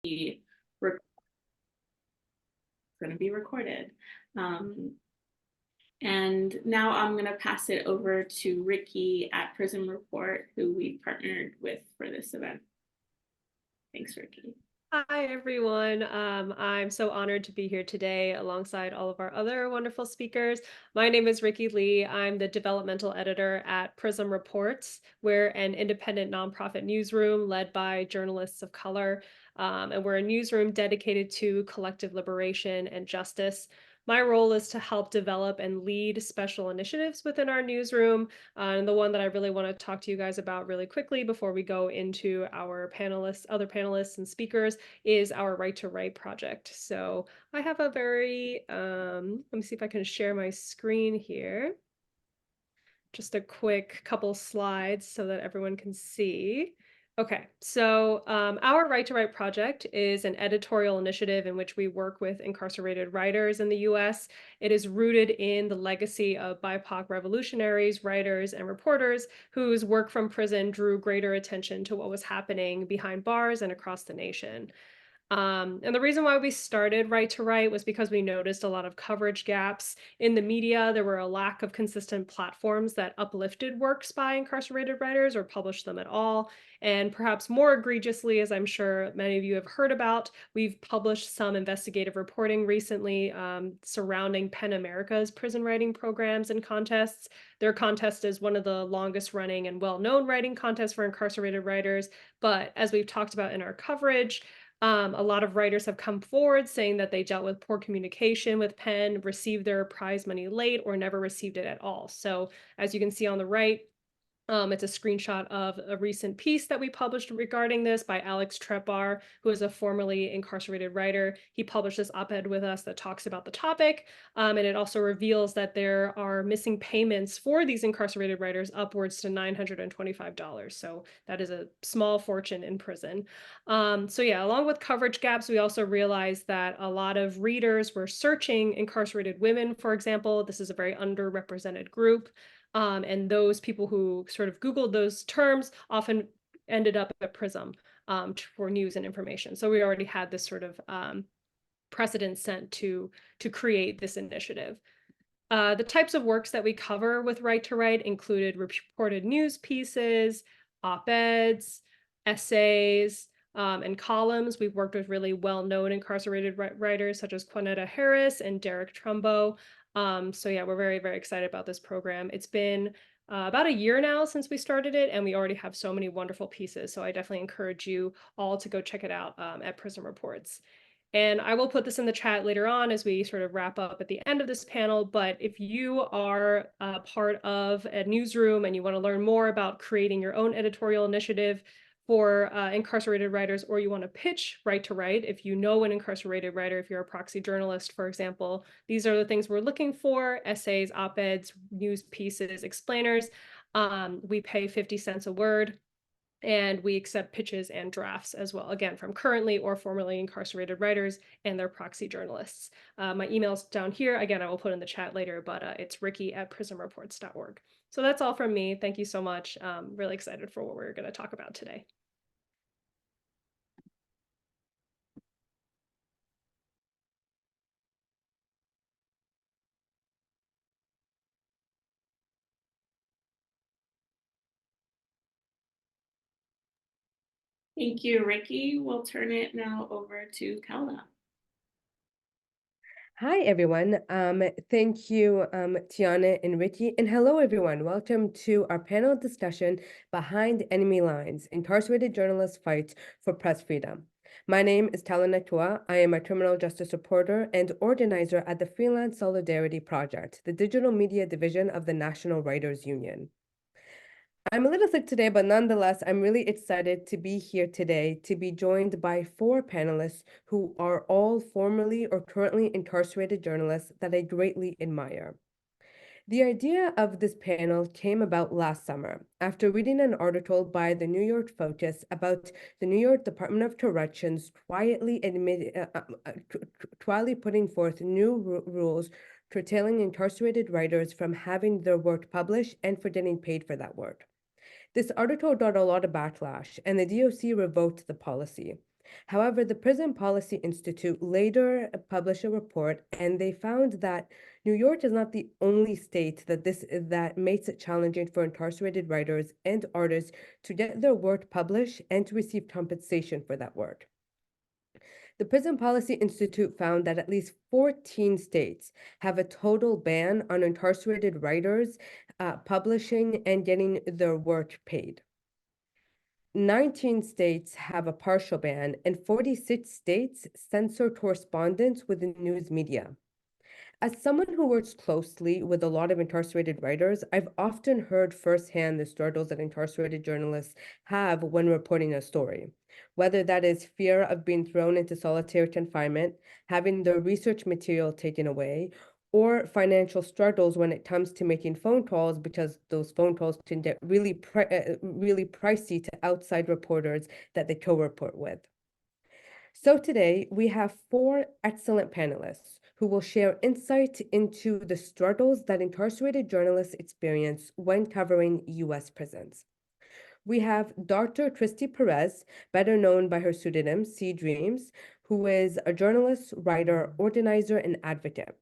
going to be recorded. And now I'm going to pass it over to Ricky at Prism Report, who we partnered with for this event. Thanks, Ricky. Hi, everyone. I'm so honored to be here today alongside all of our other wonderful speakers. My name is Ricky Lee. I'm the developmental editor at Prism Reports. We're an independent nonprofit newsroom led by journalists of color, and we're a newsroom dedicated to collective liberation and justice. My role is to help develop and lead special initiatives within our newsroom. And the one that I really want to talk to you guys about really quickly before we go into our other panelists and speakers is our Right to Write project. So I have a very, let me see if I can share my screen here. Just a quick couple slides so that everyone can see. Okay, so our Right to Write project is an editorial initiative in which we work with incarcerated writers in the US. It is rooted in the legacy of BIPOC revolutionaries, writers, and reporters whose work from prison drew greater attention to what was happening behind bars and across the nation. And the reason why we started Right to Write was because we noticed a lot of coverage gaps in the media. There were a lack of consistent platforms that uplifted works by incarcerated writers or published them at all. And perhaps more egregiously, as I'm sure many of you have heard about, we've published some investigative reporting recently surrounding PEN America's prison writing programs and contests. Their contest is one of the longest running and well-known writing contests for incarcerated writers. But as we've talked about in our coverage, a lot of writers have come forward saying that they dealt with poor communication with PEN, received their prize money late, or never received it at all. So as you can see on the right, it's a screenshot of a recent piece that we published regarding this by Alex Trepar, who is a formerly incarcerated writer. He published this op-ed with us that talks about the topic, and it also reveals that there are missing payments for these incarcerated writers upwards to $925. So that is a small fortune in prison. So yeah, along with coverage gaps, we also realized that a lot of readers were searching incarcerated women, for example. This is a very underrepresented group. And those people who sort of Googled those terms often ended up at Prism for news and information. So we already had this sort of precedent set to create this initiative. The types of works that we cover with Right to Write included reported news pieces, op-eds, essays, and columns. We've worked with really well-known incarcerated writers such as Quanetta Harris and Derek Trumbo. So yeah, we're very, very excited about this program. It's been about a year now since we started it, and we already have so many wonderful pieces. So I definitely encourage you all to go check it out at Prism Reports. And I will put this in the chat later on as we sort of wrap up at the end of this panel. But if you are part of a newsroom and you want to learn more about creating your own editorial initiative for incarcerated writers, or you want to pitch Right to Write, if you know an incarcerated writer, if you're a proxy journalist, for example, these are the things we're looking for: essays, op-eds, news pieces, explainers. We pay 50 cents a word. And we accept pitches and drafts as well, again, from currently or formerly incarcerated writers and their proxy journalists. My email's down here. Again, I will put in the chat later, but it's ricky@prismreports.org. So that's all from me. Thank you so much. Really excited for what we're going to talk about today. Thank you, Ricky. We'll turn it now over to Khawla. Hi, everyone. Thank you, Tiana and Ricky. And hello, everyone. Welcome to our panel discussion, Behind Enemy Lines, Incarcerated Journalists Fight for Press Freedom. My name is Nakua. I am a criminal justice reporter and organizer at the Freelance Solidarity Project, the digital media division of the National Writers Union. I'm a little sick today, but nonetheless, I'm really excited to be here today to be joined by 4 panelists who are all formerly or currently incarcerated journalists that I greatly admire. The idea of this panel came about last summer after reading an article by the New York Focus about the New York Department of Corrections quietly putting forth new rules curtailing incarcerated writers from having their work published and for getting paid for that work. This article got a lot of backlash, and the DOC revoked the policy. However, the Prison Policy Institute later published a report, and they found that New York is not the only state that makes it challenging for incarcerated writers and artists to get their work published and to receive compensation for that work. The Prison Policy Institute found that at least 14 states have a total ban on incarcerated writers publishing and getting their work paid. 19 states have a partial ban, and 46 states censor correspondence with the news media. As someone who works closely with a lot of incarcerated writers, I've often heard firsthand the struggles that incarcerated journalists have when reporting a story, whether that is fear of being thrown into solitary confinement, having their research material taken away, or financial struggles when it comes to making phone calls, because those phone calls can get really pricey to outside reporters that they co-report with. So today we have four excellent panelists who will share insight into the struggles that incarcerated journalists experience when covering U.S. prisons. We have Dr. Christy Perez, better known by her pseudonym Sea Dreams, who is a journalist, writer, organizer, and advocate.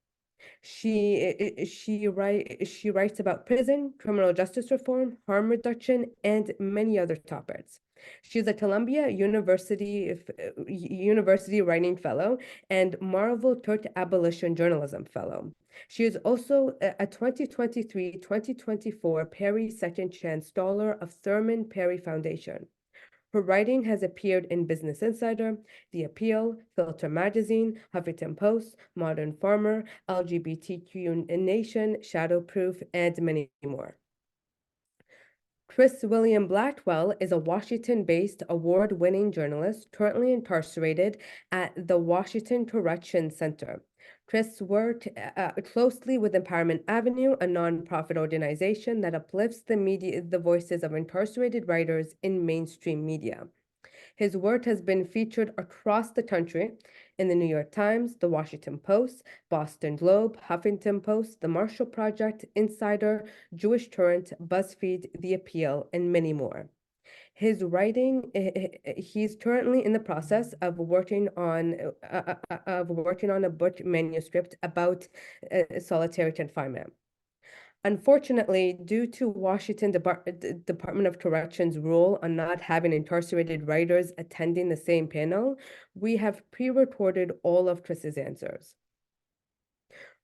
She writes about prison, criminal justice reform, harm reduction, and many other topics. She's a Columbia University Writing Fellow and Marvel Cook Abolition Journalism Fellow. She is also a 2023-2024 Perry Second Chance Scholar of Thurman Perry Foundation. Her writing has appeared in Business Insider, The Appeal, Filter Magazine, Huffington Post, Modern Farmer, LGBTQ Nation, Shadowproof, and many more. Chris William Blackwell is a Washington-based award-winning journalist currently incarcerated at the Washington Correction Center. Chris worked closely with Empowerment Avenue, a nonprofit organization that uplifts the voices of incarcerated writers in mainstream media. His work has been featured across the country in the New York Times, the Washington Post, Boston Globe, Huffington Post, the Marshall Project, Insider, Jewish Current, BuzzFeed, The Appeal, and many more. His writing, he's currently in the process of working on a book manuscript about solitary confinement. Unfortunately, due to Washington Department of Corrections rule on not having incarcerated writers attending the same panel, we have pre-recorded all of Chris's answers.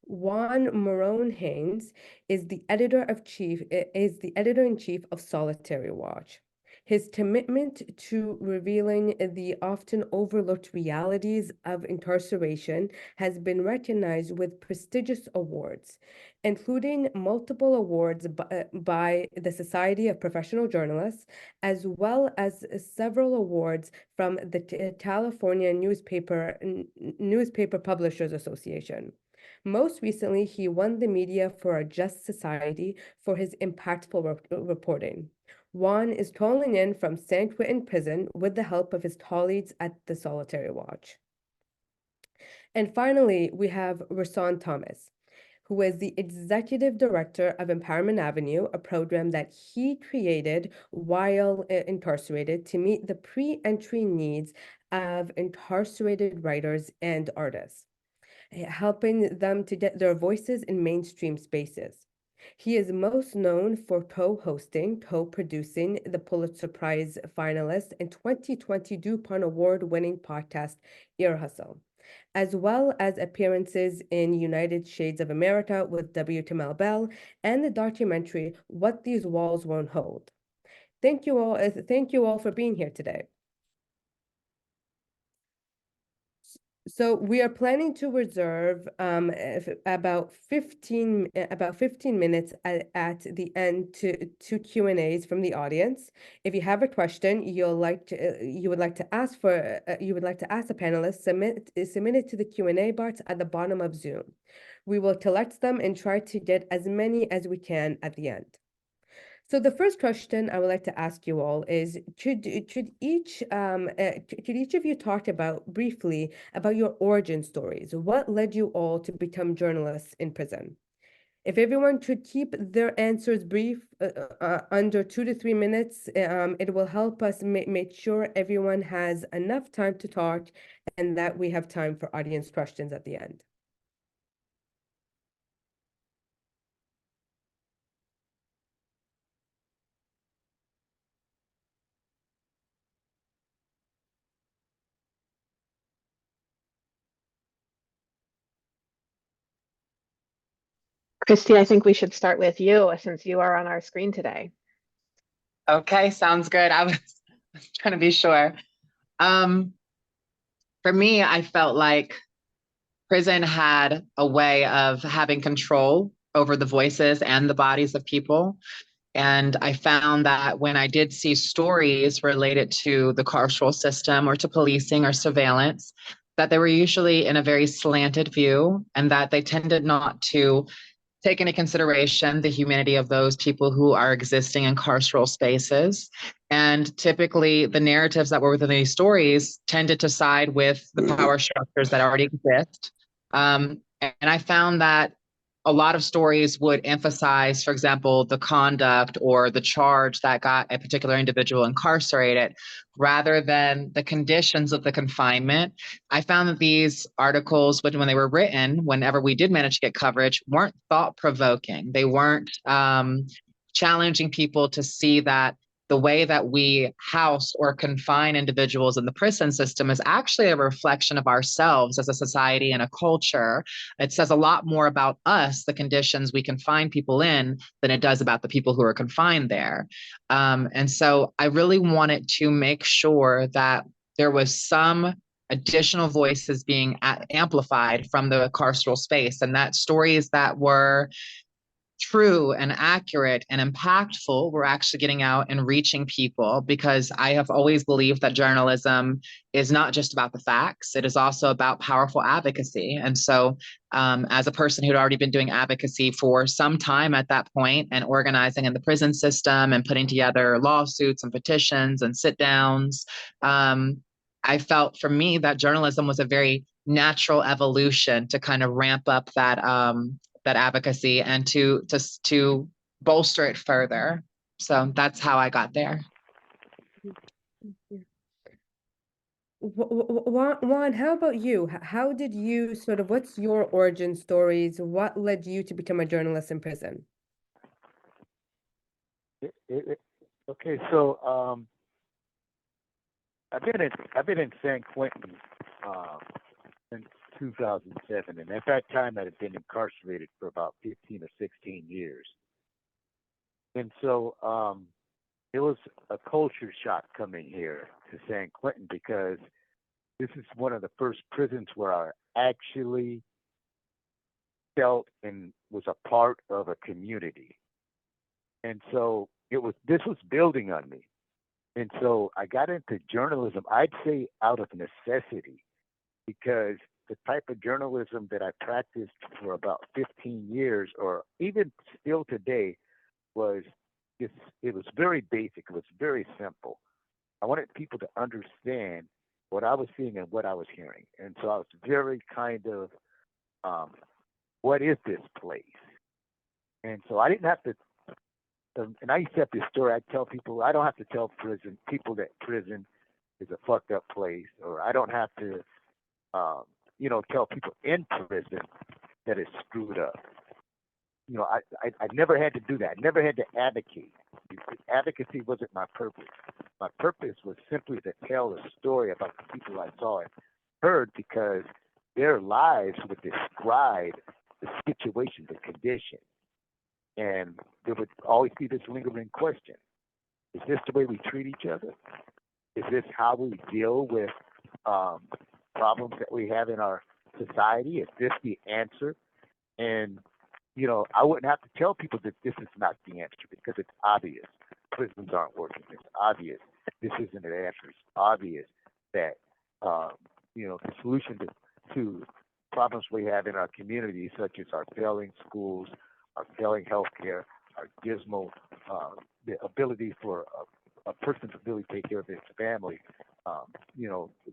Juan Moreno Haines is the editor-in-chief of Solitary Watch. His commitment to revealing the often overlooked realities of incarceration has been recognized with prestigious awards, including multiple awards by the Society of Professional Journalists, as well as several awards from the California Newspaper Publishers Association. Most recently, he won the Media for a Just Society for his impactful reporting. Juan is calling in from San Quentin Prison with the help of his colleagues at the Solitary Watch. And finally, we have Rahsaan Thomas, who is the executive director of Empowerment Avenue, a program that he created while incarcerated to meet the pre-entry needs of incarcerated writers and artists, helping them to get their voices in mainstream spaces. He is most known for co-producing the Pulitzer Prize finalist and 2020 DuPont Award-winning podcast, Ear Hustle, as well as appearances in United Shades of America with W. Kamau Bell and the documentary What These Walls Won't Hold. Thank you all for being here today. So we are planning to reserve about 15 minutes at the end to Q&As from the audience. If you have a question you would like to ask the panelists, submit it to the Q&A box at the bottom of Zoom. We will collect them and try to get as many as we can at the end. So the first question I would like to ask you all is, could each of you talk briefly about your origin stories? What led you all to become journalists in prison? If everyone could keep their answers brief, under 2 to 3 minutes, it will help us make sure everyone has enough time to talk and that we have time for audience questions at the end. Christy, I think we should start with you since you are on our screen today. Okay, sounds good. I was trying to be sure. For me, I felt like prison had a way of having control over the voices and the bodies of people. And I found that when I did see stories related to the carceral system or to policing or surveillance, that they were usually in a very slanted view and that they tended not to take into consideration the humanity of those people who are existing in carceral spaces. And typically the narratives that were within these stories tended to side with the power structures that already exist. And I found that a lot of stories would emphasize, for example, the conduct or the charge that got a particular individual incarcerated rather than the conditions of the confinement. I found that these articles, when they were written, whenever we did manage to get coverage, weren't thought-provoking. They weren't challenging people to see that the way that we house or confine individuals in the prison system is actually a reflection of ourselves as a society and a culture. It says a lot more about us, the conditions we confine people in, than it does about the people who are confined there. And so I really wanted to make sure that there was some additional voices being amplified from the carceral space, and that stories that were true and accurate and impactful were actually getting out and reaching people, because I have always believed that journalism is not just about the facts, it is also about powerful advocacy. And so as a person who'd already been doing advocacy for some time at that point and organizing in the prison system and putting together lawsuits and petitions and sit downs, I felt for me that journalism was a very natural evolution to kind of ramp up that that advocacy and to bolster it further. So that's how I got there. Juan, how about you? How did you what's your origin stories? What led you to become a journalist in prison? Okay, so I've been in San Quentin since 2007, and at that time I had been incarcerated for about 15 or 16 years. And so it was a culture shock coming here to San Quentin, because this is one of the first prisons where I actually felt and was a part of a community. And so this was building on me. And so I got into journalism, I'd say out of necessity, because the type of journalism that I practiced for about 15 years, or even still today, it was very basic. It was very simple. I wanted people to understand what I was seeing and what I was hearing. And so I was very kind of, what is this place? And so I didn't have to, and I used to have this story. I tell people, I don't have to tell people that prison is a fucked up place, or I don't have to, tell people in prison that it's screwed up. I never had to do that. I never had to advocate. Advocacy wasn't my purpose. My purpose was simply to tell a story about the people I saw and heard, because their lives would describe the situation, the condition. And there would always be this lingering question. Is this the way we treat each other? Is this how we deal with problems that we have in our society? Is this the answer? And I wouldn't have to tell people that this is not the answer, because it's obvious. Prisons aren't working. It's obvious. This isn't an answer. It's obvious that, the solution to problems we have in our community, such as our failing schools, our failing healthcare, our dismal, the ability for a person's ability to take care of his family,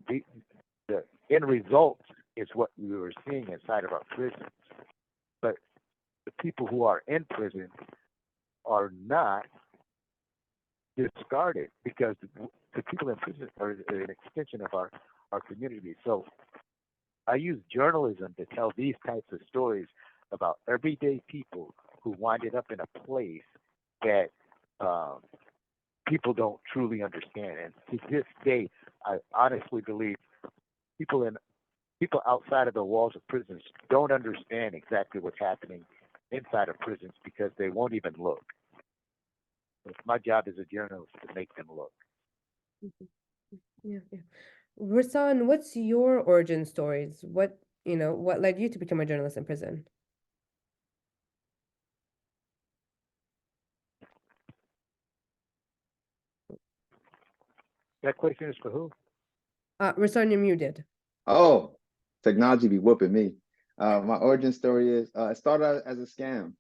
the end result is what we were seeing inside of our prisons. But the people who are in prison are not discarded, because the people in prison are an extension of our community. So I use journalism to tell these types of stories about everyday people who winded up in a place that people don't truly understand. And to this day, I honestly believe people outside of the walls of prisons don't understand exactly what's happening inside of prisons because they won't even look. It's my job as a journalist to make them look. Yeah, yeah. Rahsaan, what's your origin stories? What led you to become a journalist in prison? That question is for who? Rahsaan, you're muted. Oh, technology be whooping me. My origin story is it started out as a scam.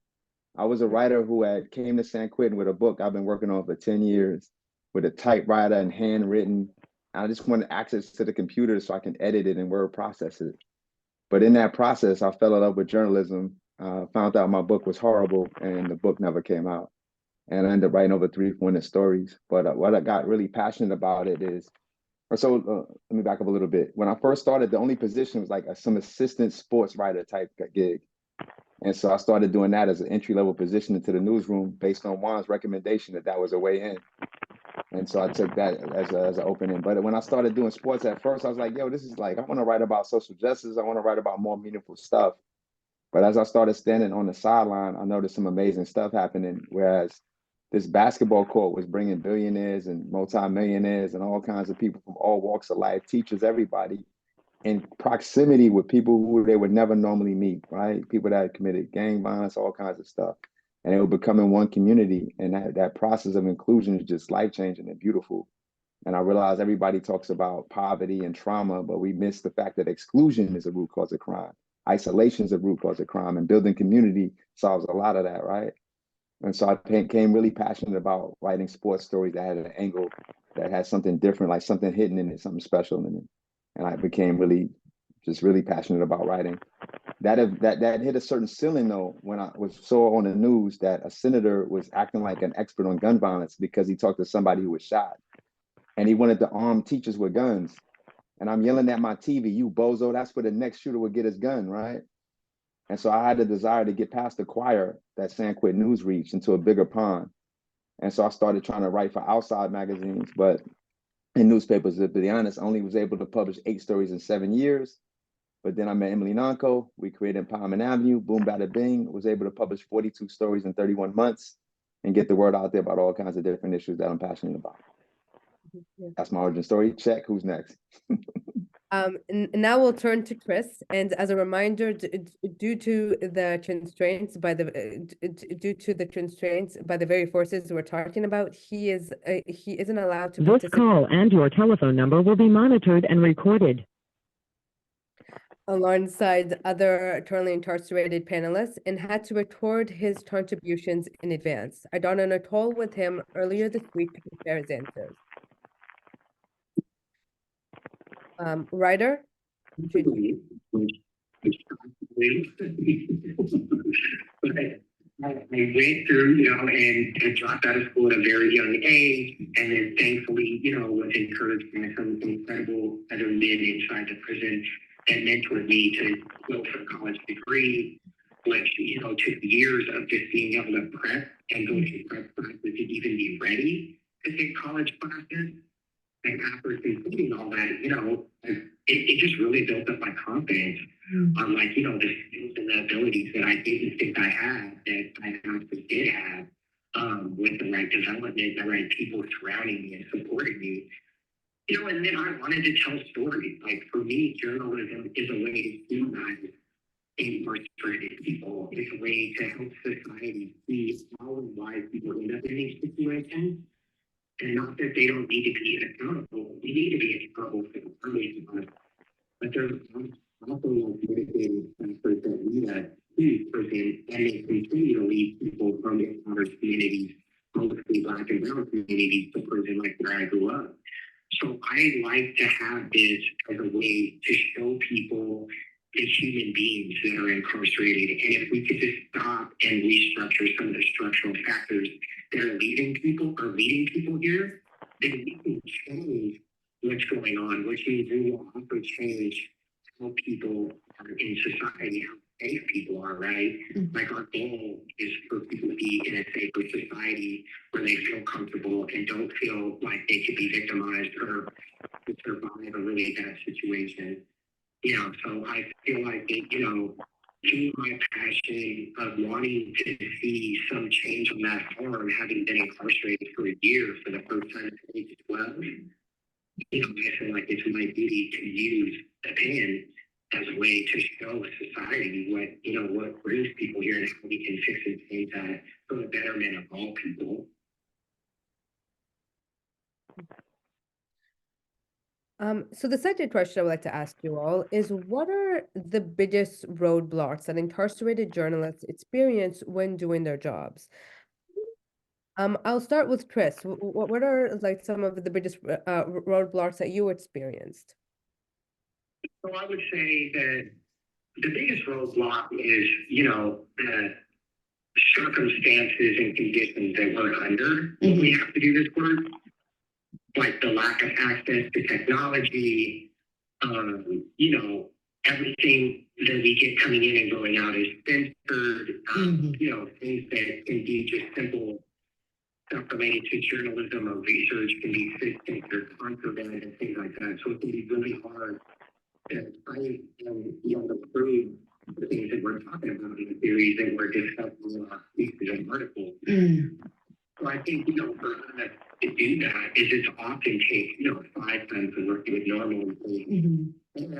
I was a writer who came to San Quentin with a book I've been working on for 10 years with a typewriter and handwritten. I just wanted access to the computer so I can edit it and word process it. But in that process, I fell in love with journalism, found out my book was horrible, and the book never came out. And I ended up writing over 300 stories. But what I got really passionate about it is, let me back up a little bit. When I first started, the only position was like some assistant sports writer type gig. And so I started doing that as an entry-level position into the newsroom based on Juan's recommendation that was a way in. And so I took that as an opening. But when I started doing sports at first, I was like, yo, this is like, I want to write about social justice. I want to write about more meaningful stuff. But as I started standing on the sideline, I noticed some amazing stuff happening. Whereas this basketball court was bringing billionaires and multimillionaires and all kinds of people from all walks of life, teachers, everybody, in proximity with people who they would never normally meet, right? People that had committed gang violence, all kinds of stuff. And it would become in one community. And that process of inclusion is just life-changing and beautiful. And I realized everybody talks about poverty and trauma, but we miss the fact that exclusion is a root cause of crime. Isolation is a root cause of crime, and building community solves a lot of that, right? And so I became really passionate about writing sports stories that had an angle that had something different, like something hidden in it, something special in it. And I became really passionate about writing. That hit a certain ceiling though when I saw on the news that a senator was acting like an expert on gun violence because he talked to somebody who was shot, and he wanted to arm teachers with guns. And I'm yelling at my TV, "You bozo! That's where the next shooter would get his gun, right?" And so I had the desire to get past the choir that San Quentin News reached into a bigger pond. And so I started trying to write for outside magazines, but in newspapers, to be honest, I only was able to publish 8 stories in 7 years. But then I met Emily Nanko. We created Empowerment Avenue, boom, bada bing, was able to publish 42 stories in 31 months and get the word out there about all kinds of different issues that I'm passionate about. That's my origin story. Check. Who's next? And now we'll turn to Chris. And as a reminder, due to the constraints by the very forces we're talking about, he isn't allowed to This participate call and your telephone number will be monitored and recorded. alongside other currently incarcerated panelists and had to record his contributions in advance. I got on a call with him earlier this week to prepare his answers. Ryder? But I went through, and dropped out of school at a very young age, and then thankfully, was encouraged by some incredible other men inside the prison that mentored me to go for a college degree, which, took years of just being able to prep and go to prep classes to even be ready to take college classes. And after completing all that, it just really built up my confidence on the skills and the abilities that I didn't think I had that I actually did have, with the right development, the right people surrounding me and supporting me. And then I wanted to tell stories. Like for me, journalism is a way to humanize incarcerated people. It's a way to help society see how and why people end up in these situations. And not that they don't need to be accountable. We need to be accountable for the early times. But there's also mitigating factors that lead us to prison, and they continue to lead people from impoverished communities, mostly Black and brown communities, to prison like where I grew up. So I like to have this as a way to show people the human beings that are incarcerated. And if we could just stop and restructure some of the structural factors that are leading people here, then we can change what's going on, which means we will also change how people are in society, how safe people are, right? Like our goal is for people to be in a safer society where they feel comfortable and don't feel like they could be victimized or survive a really bad situation. You know, so I feel like, through my passion of wanting to see some change on that farm, having been incarcerated for a year for the first time at age 12, I feel like it's my duty to use the pen as a way to show society what brings people here and how we can fix and change that for the betterment of all people. So the second question I would like to ask you all is, what are the biggest roadblocks that incarcerated journalists experience when doing their jobs? I'll start with Chris. What are like some of the biggest roadblocks that you experienced? So I would say that the biggest roadblock is, the circumstances and conditions that we're under when we have to do this work. Like the lack of access to technology, everything that we get coming in and going out is censored, things that can be just simple stuff related to journalism or research can be censored, contraband and things like that. So it can be really hard to fight and to prove the things that we're talking about in the theories that we're discussing in our pieces and articles. So I think, for us to do that is it's often take, 5 times the work you would normally do. And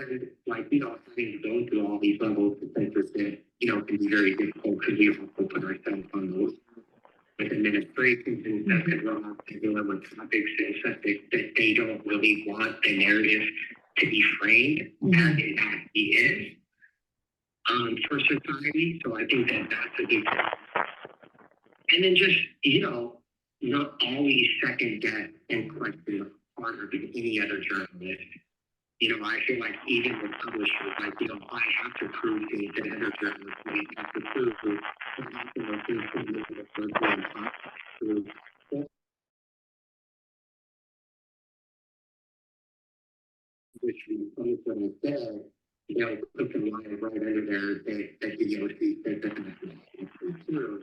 having to go through all these levels of censorship, can be very difficult because we also put ourselves on those with administrations and stuff that we're not dealing with topics and subjects that they don't really want the narrative to be framed as it actually is for society. So I think that that's a big thing. And then just, not always second guess and question harder than any other journalist. I feel like even with publishers, I have to prove things that other journalists may have to prove. Which we said, put some line right under there that the DOC said that's true.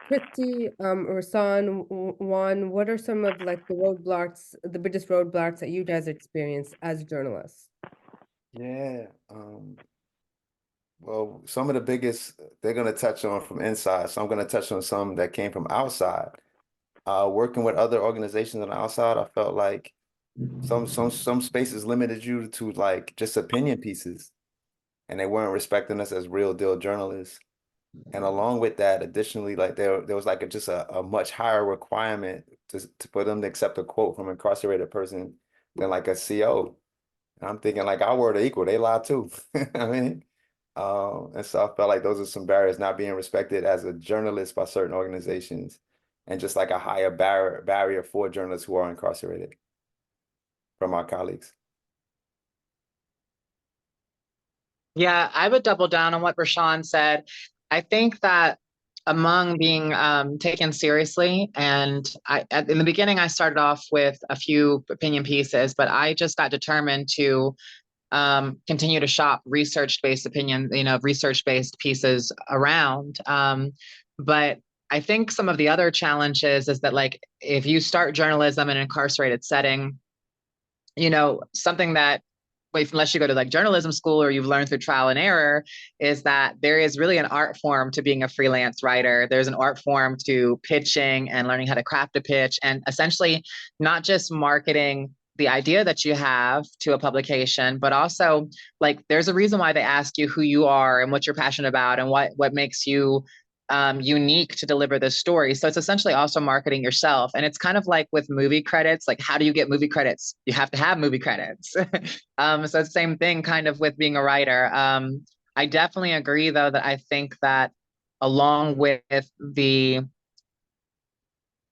Christy, Rahsaan, Juan, what are some of like the biggest roadblocks that you guys experience as journalists? Yeah. Well, some of the biggest they're going to touch on from inside. So I'm going to touch on some that came from outside. Working with other organizations on the outside, I felt like some spaces limited you to like just opinion pieces, and they weren't respecting us as real deal journalists. And along with that, additionally, like there was like just a much higher requirement to for them to accept a quote from an incarcerated person than like a CO. And I'm thinking like our word are equal, they lie too. I mean, and so I felt like those are some barriers not being respected as a journalist by certain organizations, and just like a higher barrier for journalists who are incarcerated from our colleagues. Yeah, I would double down on what Rahsaan said. I think that among being taken seriously, and in the beginning, I started off with a few opinion pieces, but I just got determined to continue to shop research-based opinion, research-based pieces around. But I think some of the other challenges is that, like, if you start journalism in an incarcerated setting, something that, unless you go to like journalism school or you've learned through trial and error, is that there is really an art form to being a freelance writer. There's an art form to pitching and learning how to craft a pitch, and essentially not just marketing the idea that you have to a publication, but also like there's a reason why they ask you who you are and what you're passionate about and what makes you unique to deliver this story. So it's essentially also marketing yourself. And it's kind of like with movie credits, like how do you get movie credits? You have to have movie credits. So it's the same thing kind of with being a writer. I definitely agree though, that I think that along with the,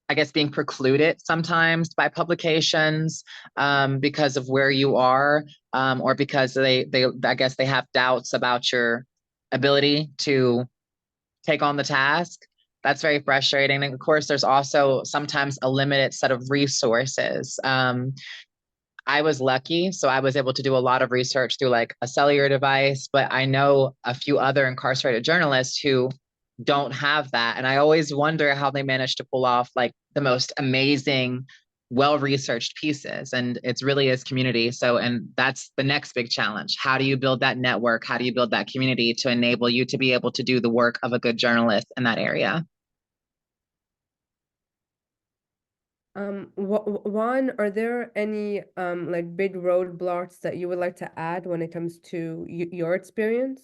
I guess, being precluded sometimes by publications because of where you are, or because they I guess they have doubts about your ability to take on the task. That's very frustrating. And of course, there's also sometimes a limited set of resources. I was lucky, so I was able to do a lot of research through like a cellular device, but I know a few other incarcerated journalists who don't have that. And I always wonder how they manage to pull off like the most amazing, well-researched pieces. And it's really is community. So, and that's the next big challenge. How do you build that network? How do you build that community to enable you to be able to do the work of a good journalist in that area? Juan, are there any like big roadblocks that you would like to add when it comes to your experience?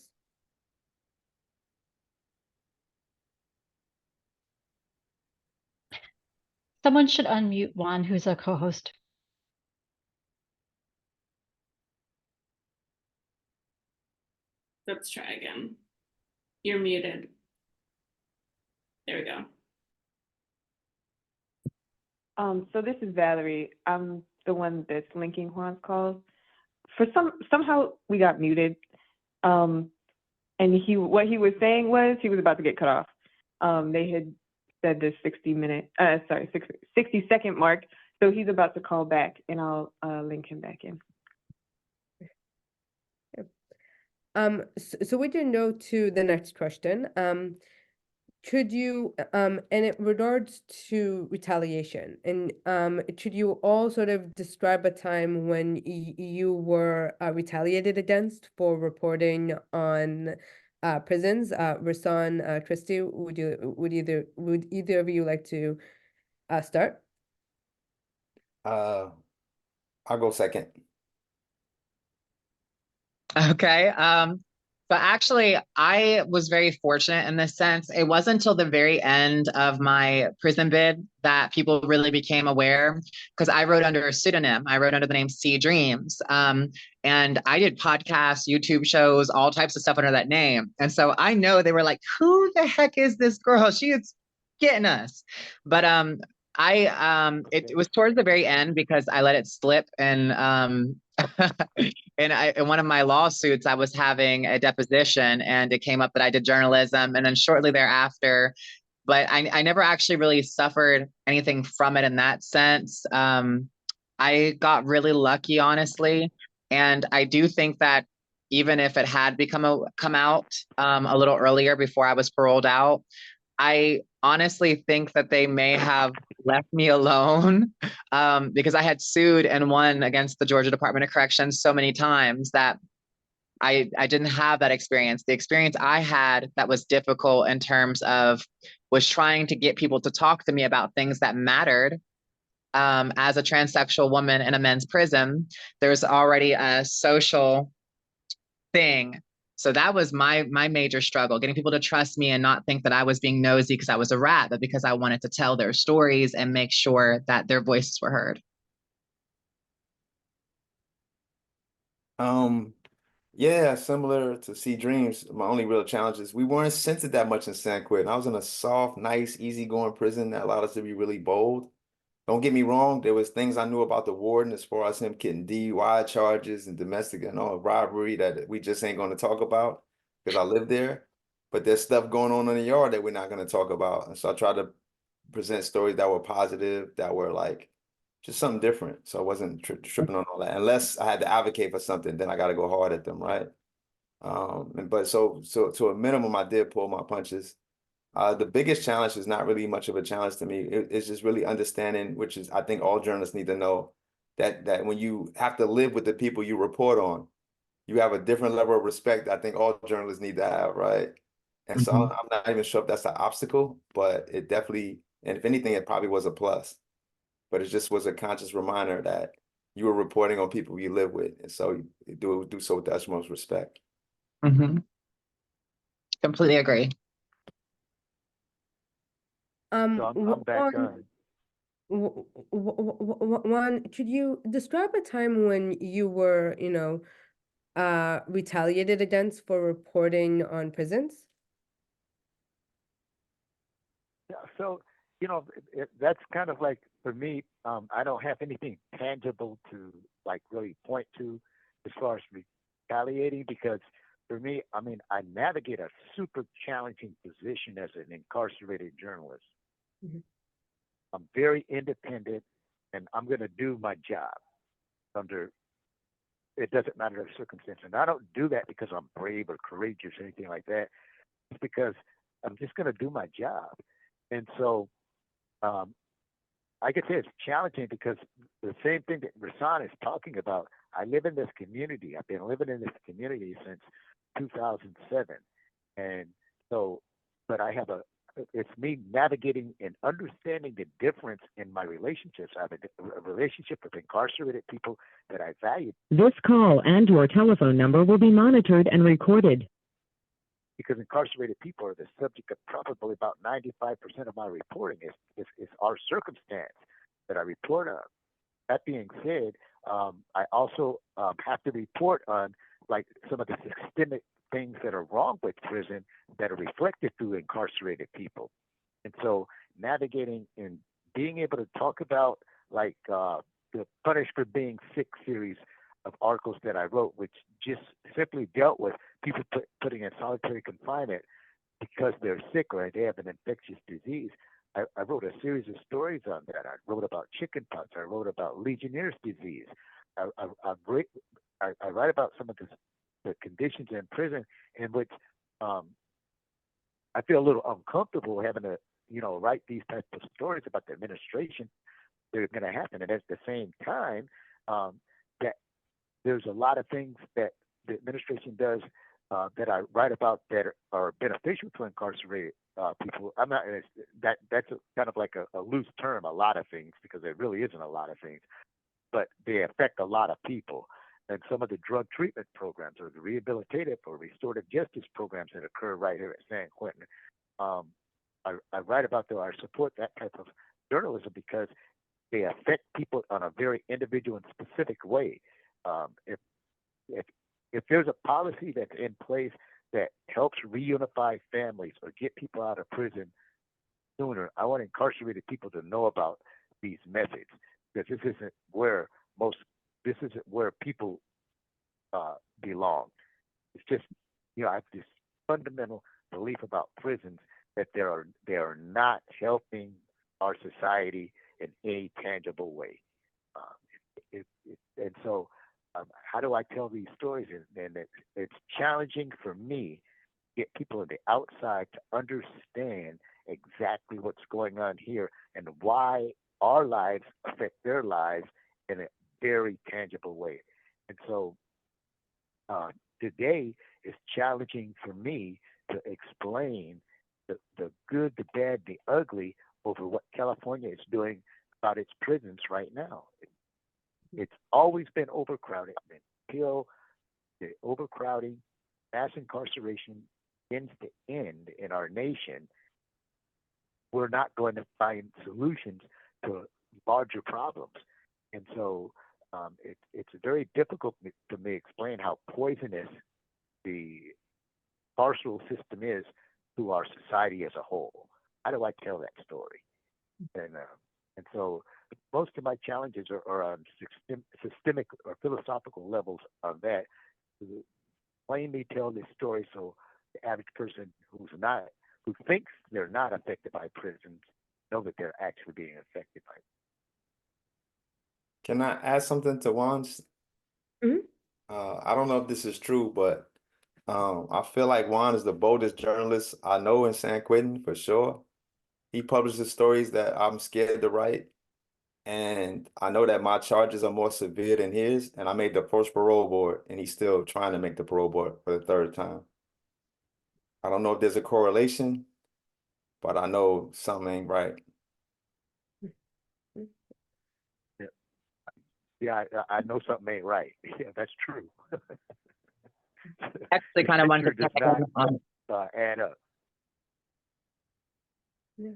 Someone should unmute Juan, who's a co-host. Let's try again. You're muted. There we go. So this is Valerie. I'm the one that's linking Juan's calls. Somehow we got muted. And what he was saying was he was about to get cut off. They had said the 60-second mark. So he's about to call back and I'll link him back in. So we didn't know to the next question. Could you, and in regards to retaliation, and could you all sort of describe a time when you were retaliated against for reporting on prisons? Rahsaan, Christy, would either of you like to start? I'll go second. Okay. But actually, I was very fortunate in this sense. It wasn't until the very end of my prison bid that people really became aware, because I wrote under a pseudonym. I wrote under the name C Dreams. And I did podcasts, YouTube shows, all types of stuff under that name. And so I know they were like, who the heck is this girl? She is getting us. But it was towards the very end because I let it slip, and in one of my lawsuits, I was having a deposition and it came up that I did journalism, and then shortly thereafter, but I never actually really suffered anything from it in that sense. I got really lucky, honestly. And I do think that even if it had come out a little earlier before I was paroled out, I honestly think that they may have left me alone because I had sued and won against the Georgia Department of Corrections so many times that I didn't have that experience. The experience I had that was difficult in terms of was trying to get people to talk to me about things that mattered. As a transsexual woman in a men's prison, there's already a social thing. So that was my major struggle, getting people to trust me and not think that I was being nosy because I was a rat, but because I wanted to tell their stories and make sure that their voices were heard. Yeah, similar to C Dreams. My only real challenge is we weren't censored that much in San Quentin. I was in a soft, nice, easygoing prison that allowed us to be really bold. Don't get me wrong, there was things I knew about the warden as far as him getting DUI charges and domestic and all robbery that we just ain't going to talk about because I live there. But there's stuff going on in the yard that we're not going to talk about. And so I tried to present stories that were positive, that were like just something different. So I wasn't tripping on all that. Unless I had to advocate for something, then I got to go hard at them, right? But so to a minimum, I did pull my punches. The biggest challenge is not really much of a challenge to me. It's just really understanding, which is I think all journalists need to know, that when you have to live with the people you report on, you have a different level of respect I think all journalists need to have, right? And so I'm not even sure if that's an obstacle, but it definitely, and if anything, it probably was a plus. But it just was a conscious reminder that you were reporting on people you live with, and so you do so with the utmost respect. Completely agree. So I'm back on. Juan, could you describe a time when you were, retaliated against for reporting on prisons? Yeah, so, that's kind of like, for me, I don't have anything tangible to like really point to as far as retaliating, because for me, I mean, I navigate a super challenging position as an incarcerated journalist. Mhm. I'm very independent, and I'm going to do my job under, it doesn't matter the circumstance. And I don't do that because I'm brave or courageous or anything like that. It's because I'm just going to do my job. And so I could say it's challenging because the same thing that Rahsaan is talking about, I live in this community. I've been living in this community since 2007. And so, but it's me navigating and understanding the difference in my relationships. I have a relationship with incarcerated people that I value. This call and your telephone number will be monitored and recorded. Because incarcerated people are the subject of probably about 95% of my reporting is our circumstance that I report on. That being said, I also have to report on like some of the systemic things that are wrong with prison that are reflected through incarcerated people. And so navigating and being able to talk about like the Punished for Being Sick series of articles that I wrote, which just simply dealt with people putting in solitary confinement because they're sick or they have an infectious disease. I wrote a series of stories on that. I wrote about chickenpox. I wrote about Legionnaire's disease. I write about some of the conditions in prison in which I feel a little uncomfortable having to, write these types of stories about the administration. They're going to happen. And at the same time, that there's a lot of things that the administration does that I write about that are beneficial to incarcerated people. I'm not that's kind of like a loose term, a lot of things, because there really isn't a lot of things, but they affect a lot of people. And some of the drug treatment programs or the rehabilitative or restorative justice programs that occur right here at San Quentin, I write about I support that type of journalism because they affect people on a very individual and specific way. If there's a policy that's in place that helps reunify families or get people out of prison sooner, I want incarcerated people to know about these methods, because this isn't where people belong. It's just, I have this fundamental belief about prisons that they are not helping our society in any tangible way. And so how do I tell these stories? And it's challenging for me to get people on the outside to understand exactly what's going on here and why our lives affect their lives in a very tangible way. And so today is challenging for me to explain the good, the bad, the ugly over what California is doing about its prisons right now. It's always been overcrowded until the overcrowding, mass incarceration begins to end in our nation. We're not going to find solutions to larger problems. And so it's very difficult to me explain how poisonous the carceral system is to our society as a whole. How do I tell that story? And so most of my challenges are on systemic or philosophical levels of that. To plainly tell this story so the average person who thinks they're not affected by prisons know that they're actually being affected by it. Can I add something to Juan's? I don't know if this is true, but I feel like Juan is the boldest journalist I know in San Quentin for sure. He publishes stories that I'm scared to write. And I know that my charges are more severe than his, and I made the first parole board, and he's still trying to make the parole board for the third time. I don't know if there's a correlation, but I know something ain't right. Yeah, I know something ain't right. Yeah, that's true. Actually kind of wanted to does tag not on. add up. Yeah.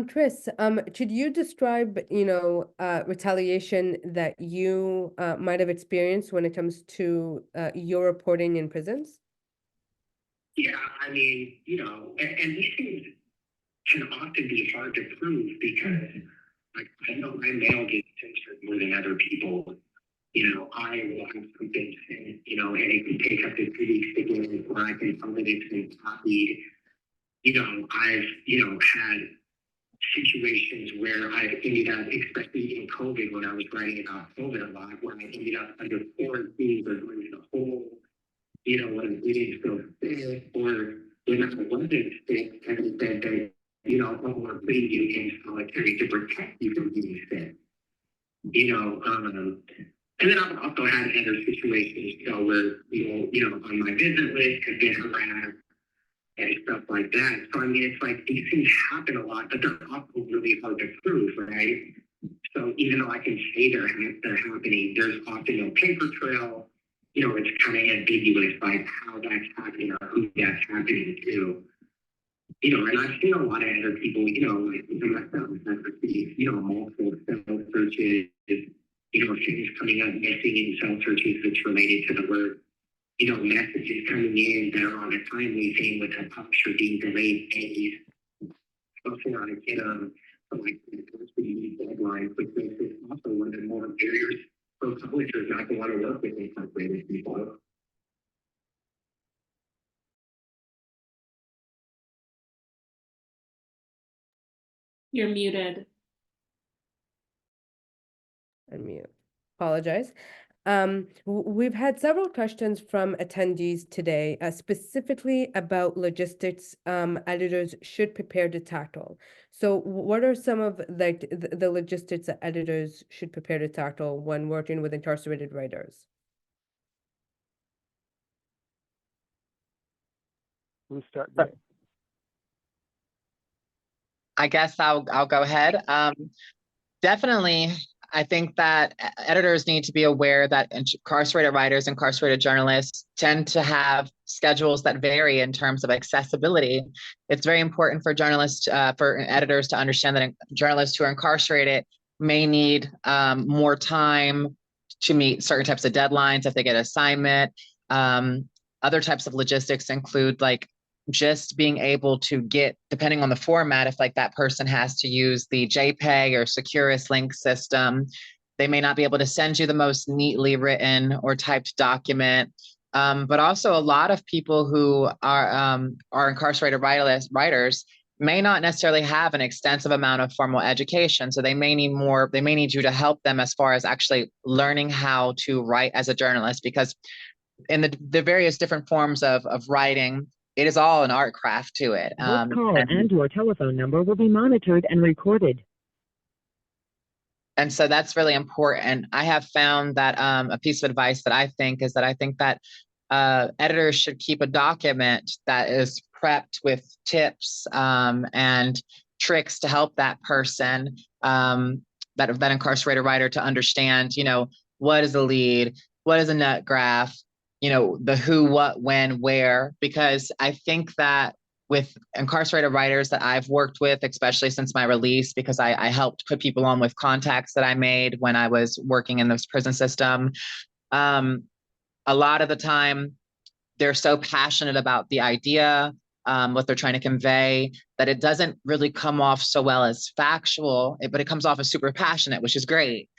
Tris, could you describe, retaliation that you might have experienced when it comes to your reporting in prisons? Yeah, I mean, and these things can often be hard to prove because, like, I know my mail gets censored more than other people. I will have something sent, and it can take up to 2 weeks to get it, or I can tell that it's been copied. I've, had situations where I ended up, especially in COVID, when I was writing about COVID a lot, where I ended up under quarantine or going in a hole, when we didn't feel sick, or when I wasn't sick, and it said that, oh, we're putting you in solitary to protect you from being sick. And then I've also had other situations, where on my visit list have been harassed and stuff like that. So I mean, it's like these things happen a lot, but they're also really hard to prove, right? So even though I can say they're happening, there's often no paper trail. It's kind of ambiguous, like how that's happening or who that's happening to. And I've seen a lot of other people, like even myself, I've received, multiple cell searches, things coming up missing in cell searches that's related to the word, messages coming in that are on a timely thing with a publisher being delayed days before I get them. So like the deadline, which makes it also one of the more barriers for publishers not to want to work with incorporated people. You're muted. Unmute. Apologize. We've had several questions from attendees today, specifically about logistics editors should prepare to tackle. So what are some of the logistics that editors should prepare to tackle when working with incarcerated writers? Who's starting that? I guess I'll go ahead. Definitely, I think that editors need to be aware that incarcerated writers, incarcerated journalists tend to have schedules that vary in terms of accessibility. It's very important for journalists, for editors to understand that journalists who are incarcerated may need more time to meet certain types of deadlines if they get assignment. Other types of logistics include like just being able to get, depending on the format, if like that person has to use the JPEG or Securus link system, they may not be able to send you the most neatly written or typed document. But also a lot of people who are incarcerated writers may not necessarily have an extensive amount of formal education. So they may need you to help them as far as actually learning how to write as a journalist, because in the various different forms of writing, it is all an art craft to it. This call and your telephone number will be monitored and recorded. And so that's really important. I have found that a piece of advice that I think that editors should keep a document that is prepped with tips and tricks to help that person, that incarcerated writer, to understand, what is a lead, what is a nut graph, the who, what, when, where, because I think that with incarcerated writers that I've worked with, especially since my release, because I helped put people on with contacts that I made when I was working in this prison system. A lot of the time, they're so passionate about the idea, what they're trying to convey, that it doesn't really come off so well as factual, but it comes off as super passionate, which is great.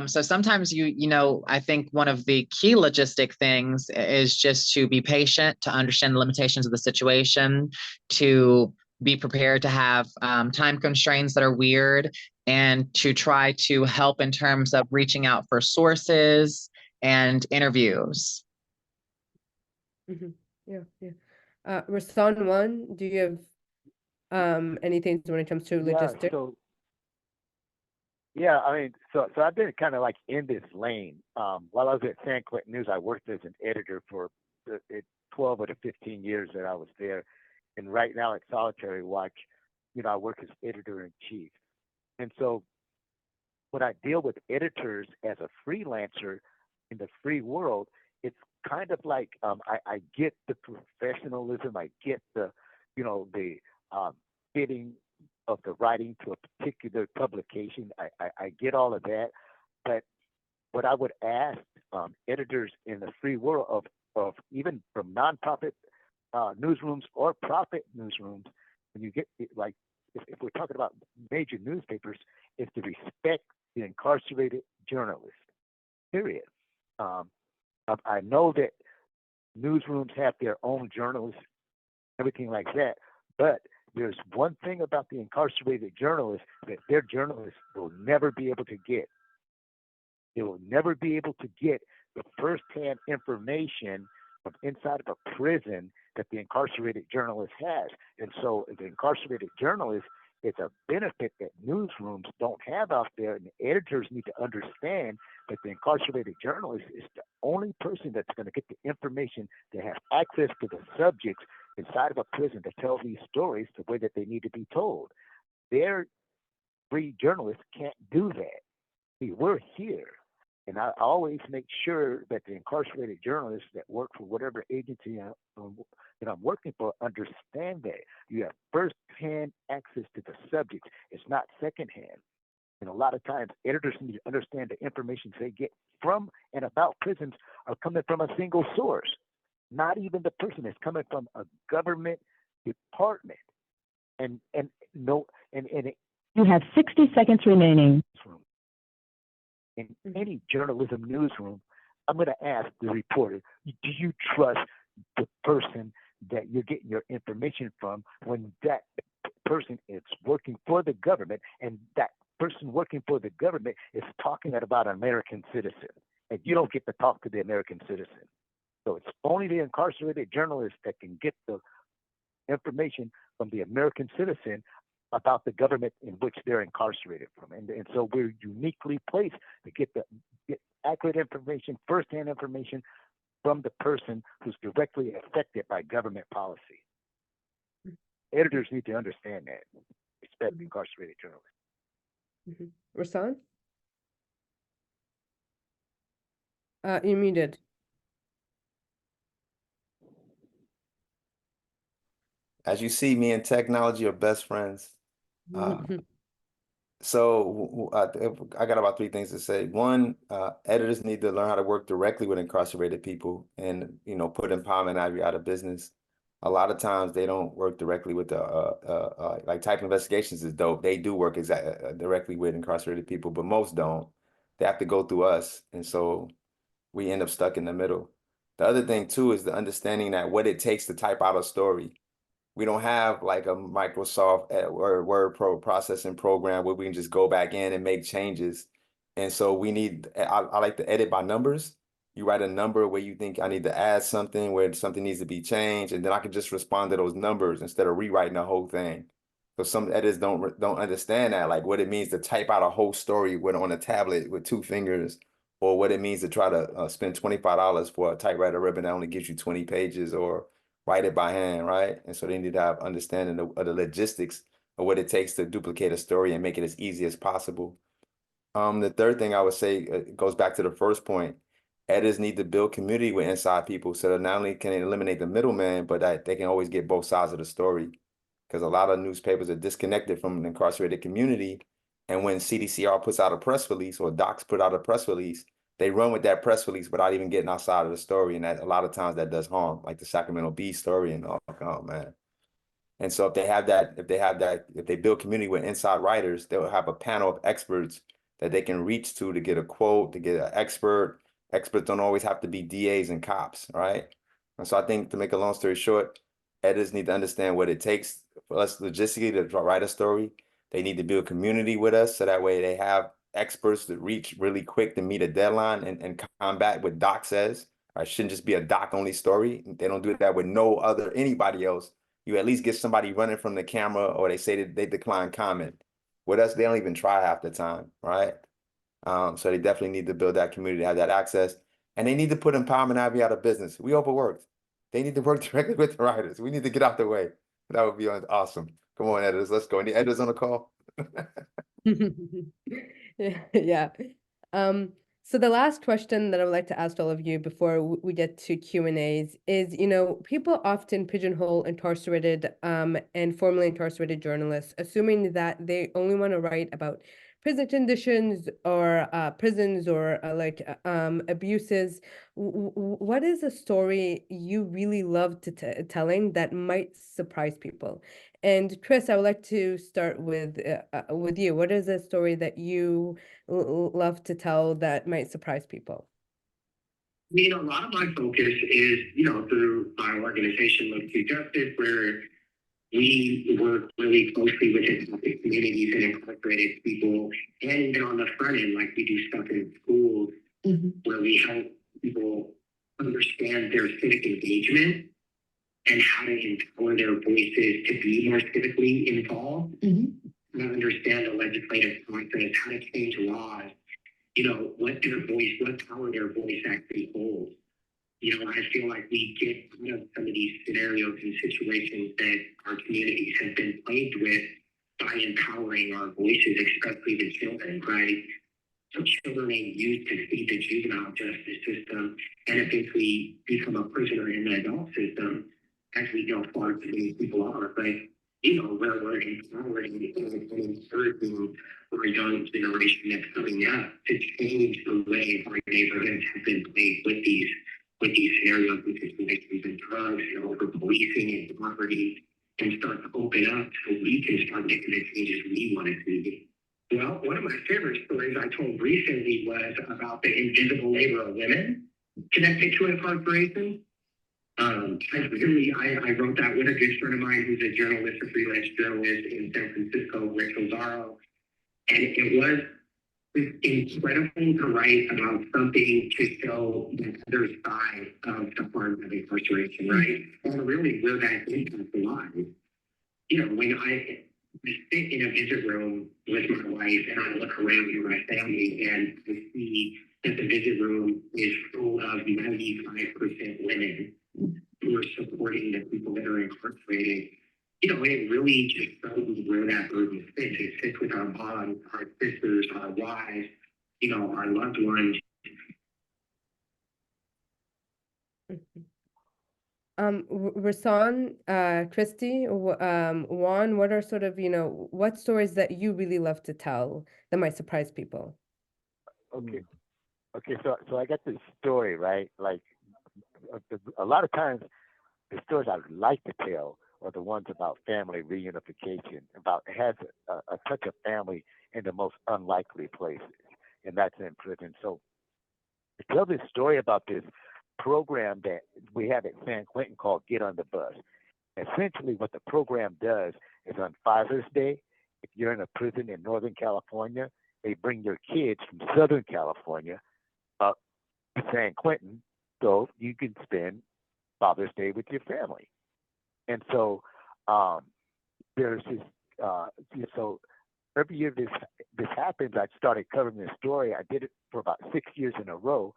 So sometimes I think one of the key logistic things is just to be patient, to understand the limitations of the situation, to be prepared to have time constraints that are weird, and to try to help in terms of reaching out for sources and interviews. Mm-hmm. Yeah. Rahsaan, do you have anything when it comes to logistics? Yeah, I mean, so I've been kind of like in this lane. While I was at San Quentin News, I worked as an editor for the 12 of the 15 years that I was there. And right now at Solitary Watch, I work as editor-in-chief. And so when I deal with editors as a freelancer in the free world, it's kind of like I get the professionalism, I get the, the getting of the writing to a particular publication. I get all of that, but what I would ask editors in the free world of even from nonprofit newsrooms or profit newsrooms, when you get like if we're talking about major newspapers, is to respect the incarcerated journalist. Period. I know that newsrooms have their own journalists, everything like that, but there's one thing about the incarcerated journalists that their journalists will never be able to get. They will never be able to get the firsthand information from inside of a prison that the incarcerated journalist has. And so the incarcerated journalist is a benefit that newsrooms don't have out there, and the editors need to understand that the incarcerated journalist is the only person that's going to get the information to have access to the subjects inside of a prison to tell these stories the way that they need to be told. Their free journalists can't do that. See, we're here. And I always make sure that the incarcerated journalists that work for whatever agency that I'm working for understand that. You have first-hand access to the subjects. It's not second-hand. And a lot of times, editors need to understand the information they get from and about prisons are coming from a single source. Not even the person is coming from a government department. And You have 60 seconds remaining. in any journalism newsroom, I'm going to ask the reporter, do you trust the person that you're getting your information from when that person is working for the government and that person working for the government is talking about an American citizen, and you don't get to talk to the American citizen? So it's only the incarcerated journalist that can get the information from the American citizen about the government in which they're incarcerated from. And so we're uniquely placed to get accurate information, firsthand information from the person who's directly affected by government policy. Editors need to understand that. Respect the incarcerated journalists. Rahsaan? You're muted. As you see, me and technology are best friends. So I got about 3 things to say. One, editors need to learn how to work directly with incarcerated people and, put Empowerment Ivory out of business. A lot of times they don't work directly with the, like Type Investigations is dope. They do work directly with incarcerated people, but most don't. They have to go through us. And so we end up stuck in the middle. The other thing too is the understanding that what it takes to type out a story. We don't have like a Microsoft word processing program where we can just go back in and make changes. And so we need, I like to edit by numbers. You write a number where you think I need to add something, where something needs to be changed, and then I can just respond to those numbers instead of rewriting the whole thing. So some editors don't understand that, like what it means to type out a whole story on a tablet with 2 fingers, or what it means to try to spend $25 for a typewriter ribbon that only gives you 20 pages, or write it by hand, right? And so they need to have understanding of the logistics of what it takes to duplicate a story and make it as easy as possible. The third thing I would say goes back to the first point. Editors need to build community with inside people so that not only can they eliminate the middleman, but that they can always get both sides of the story. Because a lot of newspapers are disconnected from the incarcerated community. And when CDCR puts out a press release or docs put out a press release, they run with that press release without even getting outside of the story. And that a lot of times that does harm, like the Sacramento Bee story and all, oh man. And so if they build community with inside writers, they'll have a panel of experts that they can reach to get a quote, to get an expert. Experts don't always have to be DAs and cops, right? And so I think, to make a long story short, editors need to understand what it takes for us logistically to write a story. They need to build community with us so that way they have experts that reach really quick to meet a deadline and combat what doc says. It shouldn't just be a doc only story. They don't do that with anybody else. You at least get somebody running from the camera, or they say that they decline comment. With us, they don't even try half the time, right? So they definitely need to build that community, have that access, and they need to put Empowerment Ivory out of business. We overworked. They need to work directly with the writers. We need to get out the way. That would be awesome. Come on, editors, let's go. Any editors on the call? Yeah. So the last question that I would like to ask all of you before we get to Q&As is, people often pigeonhole incarcerated and formerly incarcerated journalists, assuming that they only want to write about prison conditions or prisons or abuses. What is a story you really love telling that might surprise people? And Chris, I would like to start with you. What is a story that you love to tell that might surprise people? A lot of my focus is, through our organization, Look to Justice, where we work really closely with impacted communities and incarcerated people. And even on the front end, like we do stuff in schools where we help people understand their civic engagement and how to empower their voices to be more civically involved, how to understand the legislative process, how to change laws, what power their voice actually holds. I feel like we get out of some of these scenarios and situations that our communities have been plagued with by empowering our voices, especially the children, right? So children ain't used to see the juvenile justice system and eventually become a prisoner in the adult system, as we know far too many people are. But, where we're empowering and encouraging our young generation that's coming up to change the way our neighborhoods have been plagued with these scenarios and situations and drugs and over policing and poverty, and start to open up so we can start making the changes we want to see. Well, one of my favorite stories I told recently was about the invisible labor of women connected to incarceration. I wrote that with a good friend of mine who's a journalist, a freelance journalist in San Francisco, Rick Lazaro. And it was incredible to write about something to show the other side of the harm of incarceration, right? And really where that impact lies. When I sit in a visit room with my wife and I look around at my family and I see that the visit room is full of 95% women who are supporting the people that are incarcerated, it really just shows where that burden sits. It sits with our moms, our sisters, our wives, our loved ones. Rahsaan, Christy, Juan, what are sort of, what stories that you really love to tell that might surprise people? Okay. So I got this story, right? Like a lot of times the stories I like to tell are the ones about family reunification, about it has a touch of family in the most unlikely places, and that's in prison. So I tell this story about this program that we have at San Quentin called Get on the Bus. Essentially what the program does is on Father's Day, if you're in a prison in Northern California, they bring your kids from Southern California up to San Quentin so you can spend Father's Day with your family. And so there's this, so every year this happens, I started covering this story. I did it for about 6 years in a row.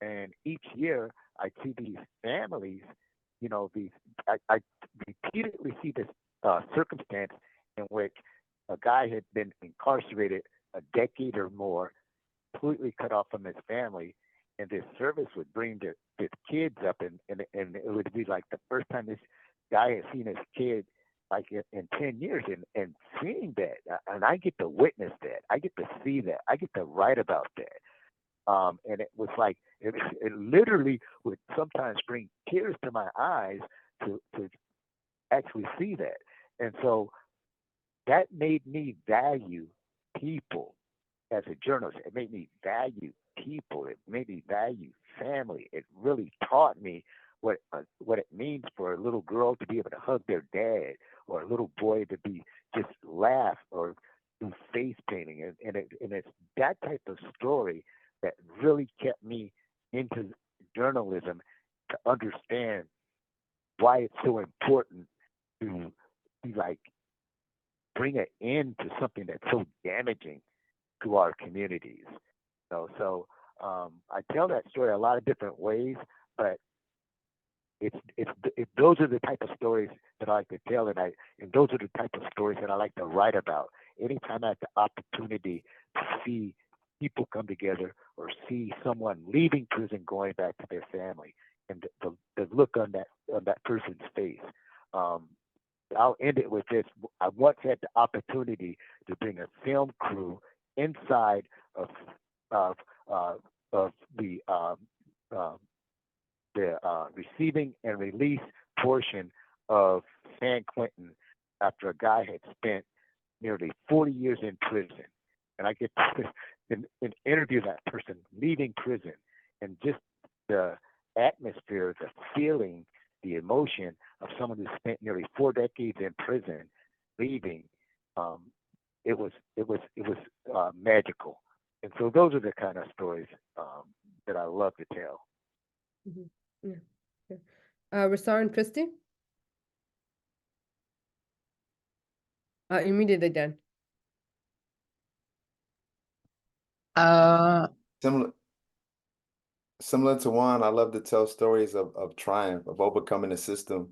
And each year I see these families, I repeatedly see this circumstance in which a guy had been incarcerated a decade or more, completely cut off from his family, and this service would bring his kids up, and it would be like the first time this guy had seen his kid like in 10 years, and seeing that, and I get to witness that, I get to see that, I get to write about that. And it was like, it literally would sometimes bring tears to my eyes to actually see that. And so that made me value people as a journalist. It made me value people. It made me value family. It really taught me what it means for a little girl to be able to hug their dad, or a little boy to be just laugh or do face painting. And it's that type of story that really kept me into journalism, to understand why it's so important to like bring an end to something that's so damaging to our communities. So I tell that story a lot of different ways, but those are the type of stories that I like to tell, and those are the type of stories that I like to write about. Anytime I have the opportunity to see people come together or see someone leaving prison going back to their family, and the look on that person's face. I'll end it with this. I once had the opportunity to bring a film crew inside of the receiving and release portion of San Quentin after a guy had spent nearly 40 years in prison. And I get to interview that person leaving prison, and just the atmosphere, the feeling, the emotion of someone who spent nearly 4 decades in prison leaving, it was magical. And so those are the kind of stories that I love to tell. Mm-hmm. Yeah. Rahsaan and Christy? You muted again. Similar to Juan, I love to tell stories of triumph, of overcoming the system.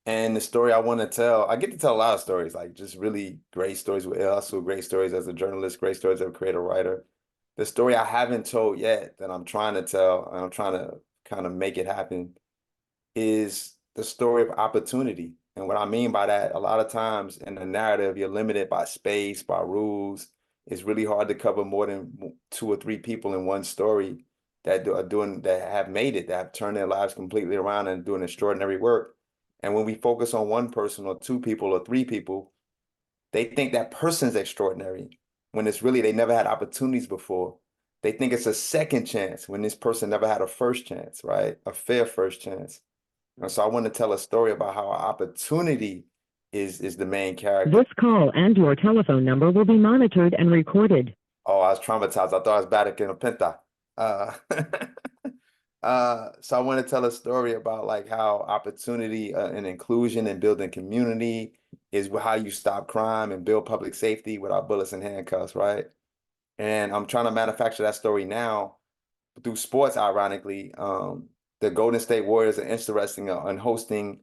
And the story I want to tell, I get to tell a lot of stories, like just really great stories with hustle, great stories as a journalist, great stories as a creative writer. The story I haven't told yet that I'm trying to tell, and I'm trying to kind of make it happen, is the story of opportunity. And what I mean by that, a lot of times in the narrative, you're limited by space, by rules. It's really hard to cover more than 2 or 3 people in one story that have made it, that have turned their lives completely around and doing extraordinary work. And when we focus on 1 person or 2 people or 3 people, they think that person's extraordinary when it's really they never had opportunities before. They think it's a second chance when this person never had a first chance, right? A fair first chance. And so I want to tell a story about how our opportunity is the main character. This call and your telephone number will be monitored and recorded. Oh, I was traumatized. I thought I was back in a penta. So I want to tell a story about like how opportunity and inclusion and building community is how you stop crime and build public safety without bullets and handcuffs, right? And I'm trying to manufacture that story now through sports, ironically. The Golden State Warriors are interested in hosting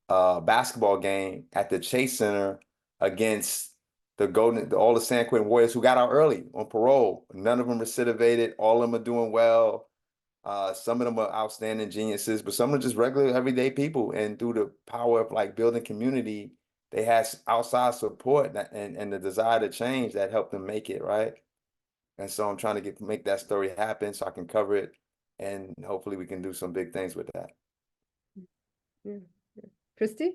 a basketball game at the Chase Center against all the San Quentin Warriors who got out early on parole. None of them recidivated. All of them are doing well. Some of them are outstanding geniuses, but some are just regular everyday people. And through the power of like building community, they had outside support and the desire to change that helped them make it, right? And so I'm trying to make that story happen so I can cover it, and hopefully we can do some big things with that. Yeah. Christy?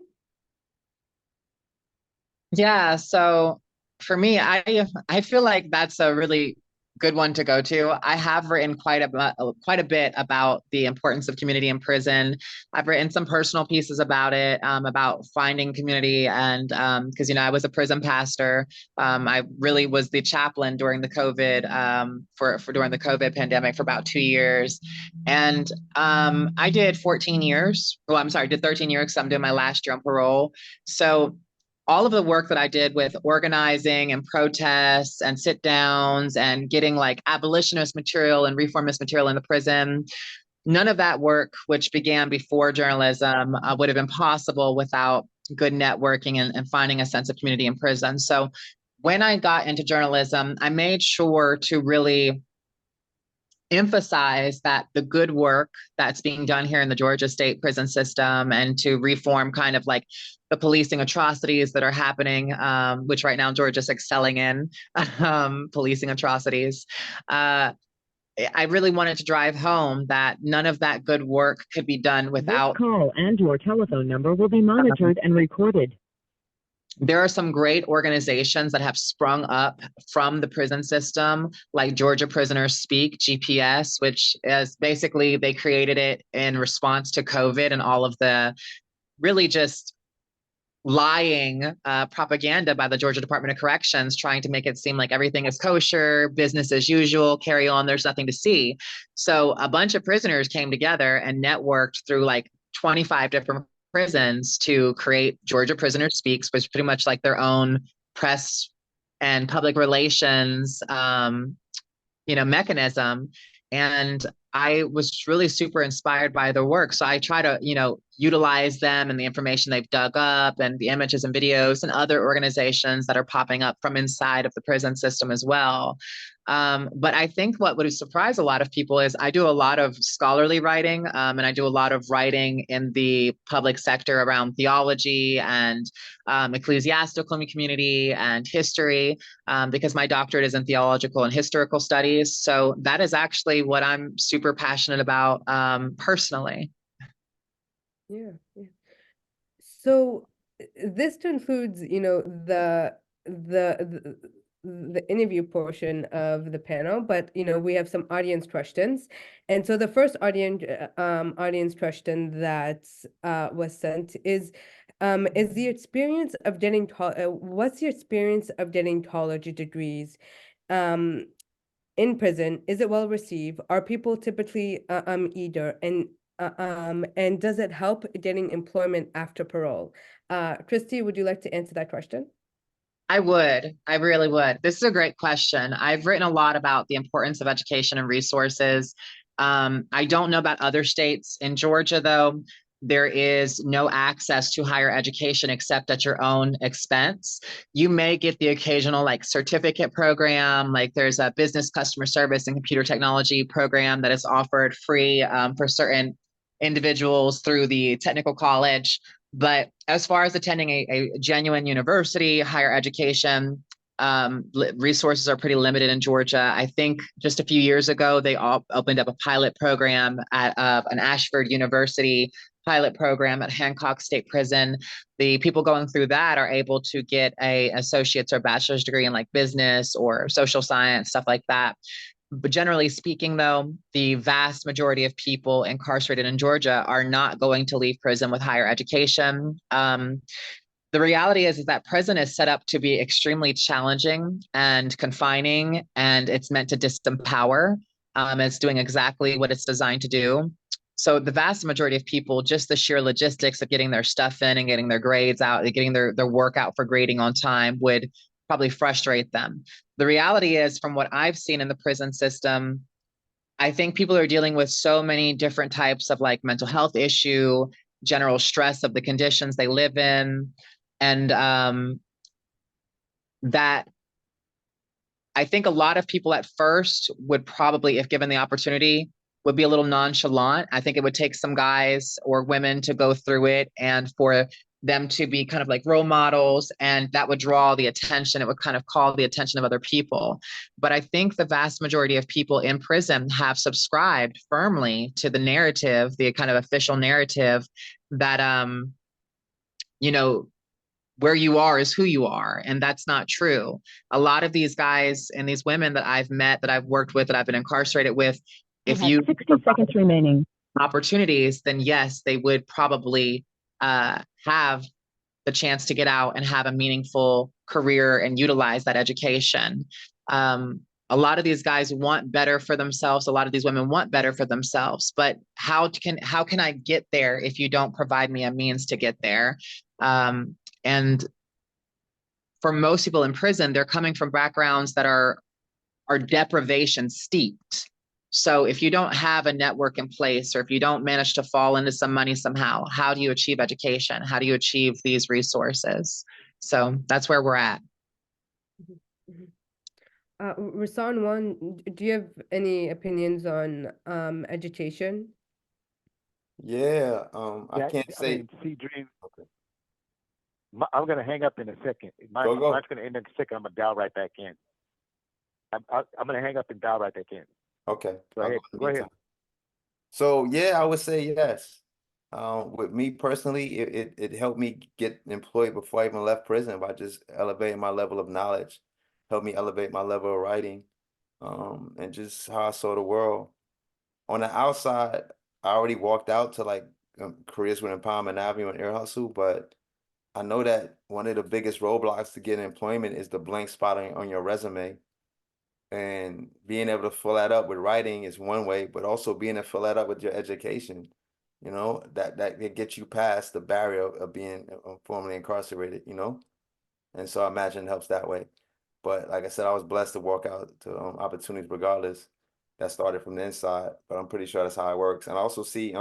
Yeah, so for me, I feel like that's a really good one to go to. I have written quite a bit about the importance of community in prison. I've written some personal pieces about it, about finding community, and because I was a prison pastor. I really was the chaplain during the COVID during the COVID pandemic for about 2 years, and I did 14 years. Well, I'm sorry, I did 13 years because I'm doing my last year on parole. So all of the work that I did with organizing and protests and sit downs and getting like abolitionist material and reformist material in the prison, none of that work, which began before journalism, would have been possible without good networking and finding a sense of community in prison. So when I got into journalism, I made sure to really emphasize that the good work that's being done here in the Georgia state prison system, and to reform kind of like the policing atrocities that are happening, which right now Georgia's excelling in, policing atrocities. I really wanted to drive home that none of that good work could be done without. This call and your telephone number will be monitored and recorded. There are some great organizations that have sprung up from the prison system, like Georgia Prisoners Speak, GPS, which is basically, they created it in response to COVID and all of the really just lying propaganda by the Georgia Department of Corrections, trying to make it seem like everything is kosher, business as usual, carry on, there's nothing to see. So a bunch of prisoners came together and networked through like 25 different prisons to create Georgia Prisoners Speaks, which is pretty much like their own press and public relations mechanism. And I was really super inspired by their work. So I try to, utilize them and the information they've dug up and the images and videos and other organizations that are popping up from inside of the prison system as well. But I think what would surprise a lot of people is I do a lot of scholarly writing, and I do a lot of writing in the public sector around theology and ecclesiastical community and history, because my doctorate is in theological and historical studies. So that is actually what I'm super passionate about personally. Yeah, yeah. So this includes, you know, the the interview portion of the panel, but you know, we have some audience questions. And so the first audience question that was sent is the experience of getting what's the experience of getting college degrees in prison? Is it well received? Are people typically eager? And does it help getting employment after parole? Christy, would you like to answer that question? I would. I really would. This is a great question. I've written a lot about the importance of education and resources. I don't know about other states. In Georgia, though, there is no access to higher education except at your own expense. You may get the occasional like certificate program, like there's a business customer service and computer technology program that is offered free for certain individuals through the technical college. But as far as attending a genuine university, higher education, resources are pretty limited in Georgia. I think just a few years ago, they all opened up a pilot program at an Ashford University pilot program at Hancock State Prison. The people going through that are able to get a associate's or bachelor's degree in like business or social science, stuff like that. But generally speaking, though, the vast majority of people incarcerated in Georgia are not going to leave prison with higher education. The reality is that prison is set up to be extremely challenging and confining, and it's meant to disempower. It's doing exactly what it's designed to do. So the vast majority of people, just the sheer logistics of getting their stuff in and getting their grades out, getting their work out for grading on time would probably frustrate them. The reality is, from what I've seen in the prison system, I think people are dealing with so many different types of like mental health issue, general stress of the conditions they live in, and that I think a lot of people at first would probably, if given the opportunity, would be a little nonchalant. I think it would take some guys or women to go through it and for them to be kind of like role models, and that would draw the attention. It would kind of call the attention of other people. But I think the vast majority of people in prison have subscribed firmly to the narrative, the kind of official narrative that, you know, where you are is who you are. And that's not true. A lot of these guys and these women that I've met, that I've worked with, that I've been incarcerated with, if you 60 seconds remaining. opportunities, then yes, they would probably have the chance to get out and have a meaningful career and utilize that education. A lot of these guys want better for themselves. A lot of these women want better for themselves, but how can I get there if you don't provide me a means to get there? And for most people in prison, they're coming from backgrounds that are deprivation steeped. So if you don't have a network in place, or if you don't manage to fall into some money somehow, how do you achieve education? How do you achieve these resources? So that's where we're at. Rahsaan, do you have any opinions on education? Yeah, I Yeah, can't say. see, Dream. Okay. I'm gonna hang up in a second. Go. Mine's gonna end in a second. I'm gonna dial right back in. I'm gonna hang up and dial right back in. Okay. Go ahead. Go ahead. So yeah, I would say yes. With me personally, it helped me get employed before I even left prison by just elevating my level of knowledge, helped me elevate my level of writing, and just how I saw the world. On the outside, I already walked out to like careers with Empowerment Avenue and Ear Hustle, but I know that one of the biggest roadblocks to getting employment is the blank spot on your resume. And being able to fill that up with writing is one way, but also being able to fill that up with your education, you know, that gets you past the barrier of being formerly incarcerated, you know? And so I imagine it helps that way. But like I said, I was blessed to walk out to opportunities regardless. That started from the inside, but I'm pretty sure that's how it works. And I also see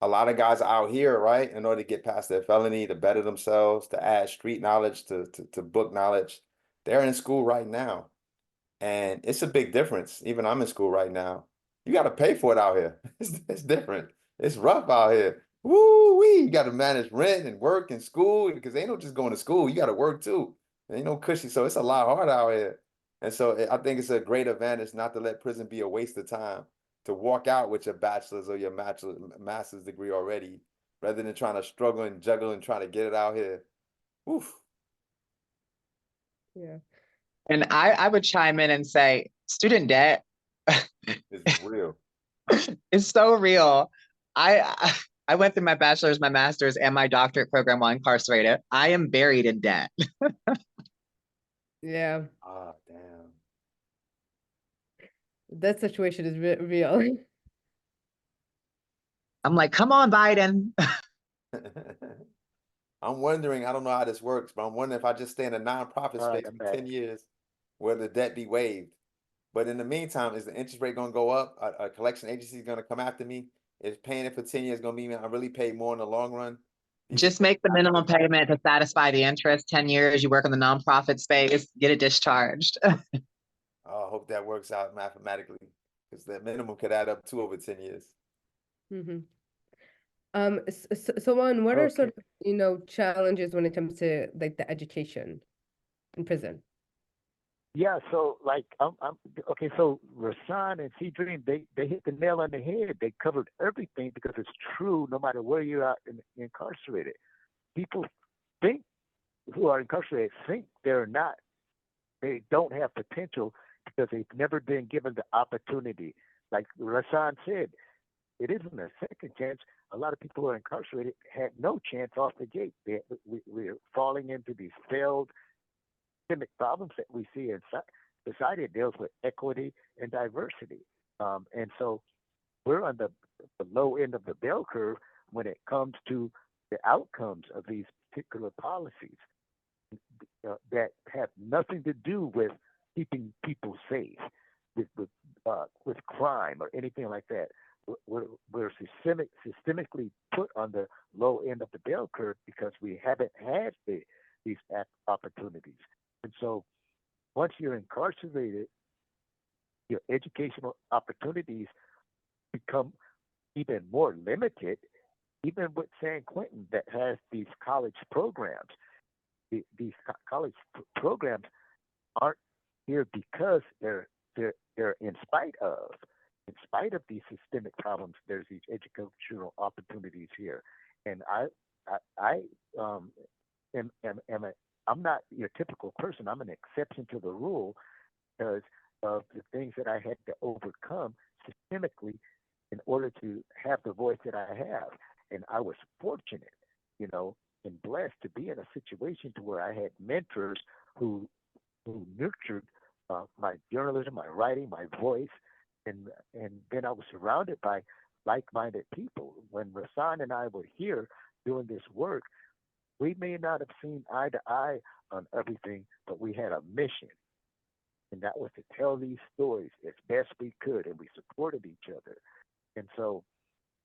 a lot of guys out here, right, in order to get past their felony, to better themselves, to add street knowledge to book knowledge, they're in school right now. And it's a big difference. Even I'm in school right now. You got to pay for it out here. It's different. It's rough out here. Woo wee! You got to manage rent and work and school because ain't no just going to school. You got to work too. Ain't no cushy. So it's a lot harder out here. And so I think it's a great advantage not to let prison be a waste of time, to walk out with your bachelor's or your master's degree already, rather than trying to struggle and juggle and trying to get it out here. Oof. Yeah. And I would chime in and say, student debt It's real. is so real. I went through my bachelor's, my master's, and my doctorate program while incarcerated. I am buried in debt. Yeah. Ah, damn. That situation is real. I'm like, come on, Biden. I'm wondering, I don't know how this works, but I'm wondering if I just stay in a nonprofit All right, space I'm for back. 10 years, will the debt be waived? But in the meantime, is the interest rate going to go up? A collection agency is going to come after me? Is paying it for 10 years going to mean I really pay more in the long run? Just make the minimum payment to satisfy the interest. 10 years, you work in the nonprofit space, get it discharged. I hope that works out mathematically, because the minimum could add up to over 10 years. Mm-hmm. So Juan, what are sort Okay. of, challenges when it comes to like the education in prison? Yeah, so like I'm okay, so Rahsaan and C-Dream, they hit the nail on the head. They covered everything because it's true no matter where you're at incarcerated. People think who are incarcerated think they don't have potential because they've never been given the opportunity. Like Rahsaan said, it isn't a second chance. A lot of people who are incarcerated had no chance off the gate. We're falling into these failed systemic problems that we see in society. It deals with equity and diversity. And so we're on the low end of the bell curve when it comes to the outcomes of these particular policies that have nothing to do with keeping people safe, with crime or anything like that. We're systemically put on the low end of the bell curve because we haven't had these opportunities. And so once you're incarcerated, your educational opportunities become even more limited, even with San Quentin that has these college programs. These college programs aren't here because they're in spite of these systemic problems. There's these educational opportunities here, and I'm not your typical person. I'm an exception to the rule because of the things that I had to overcome systemically in order to have the voice that I have. And I was fortunate, and blessed to be in a situation to where I had mentors who nurtured my journalism, my writing, my voice, and then I was surrounded by like-minded people. When Rahsaan and I were here doing this work, we may not have seen eye to eye on everything, but we had a mission, and that was to tell these stories as best we could, and we supported each other. And so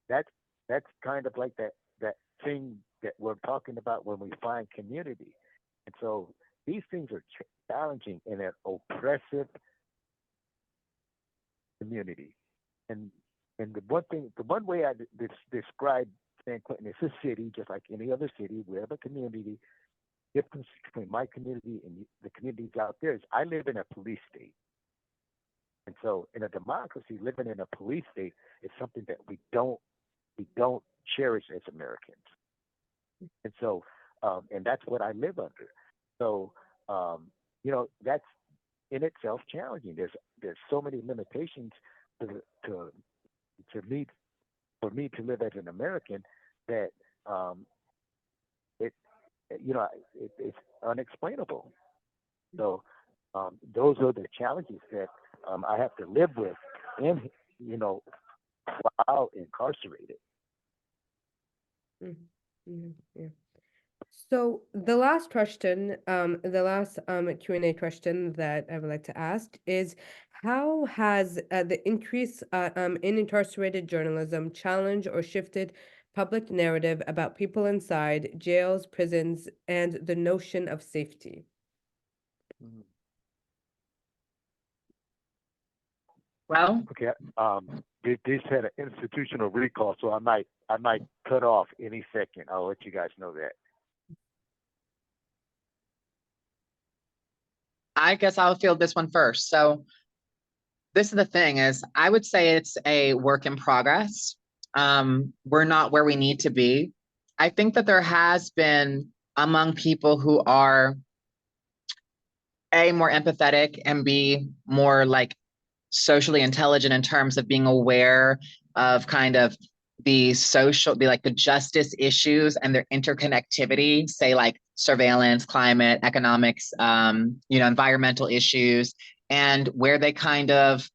that's kind of like that thing that we're talking about when we find community. And so these things are challenging in an oppressive community. And the one way I describe San Quentin is a city, just like any other city. We have a community. Difference between my community and the communities out there is I live in a police state. And so in a democracy, living in a police state is something that we don't cherish as Americans. And so, and that's what I live under. So, that's in itself challenging. There's so many limitations to meet for me to live as an American that it's unexplainable. So those are the challenges that I have to live with, while incarcerated. Mm-hmm. Yeah. So the last question, Q&A question that I would like to ask is, how has the increase in incarcerated journalism challenged or shifted public narrative about people inside jails, prisons, and the notion of safety? Well, Okay. This had an institutional recall, so I might cut off any second. I'll let you guys know that. I guess I'll field this one first. So this is the thing is, I would say it's a work in progress. We're not where we need to be. I think that there has been among people who are A, more empathetic, and B, more like socially intelligent in terms of being aware of kind of the justice issues and their interconnectivity, say like surveillance, climate, economics, environmental issues, and where they kind of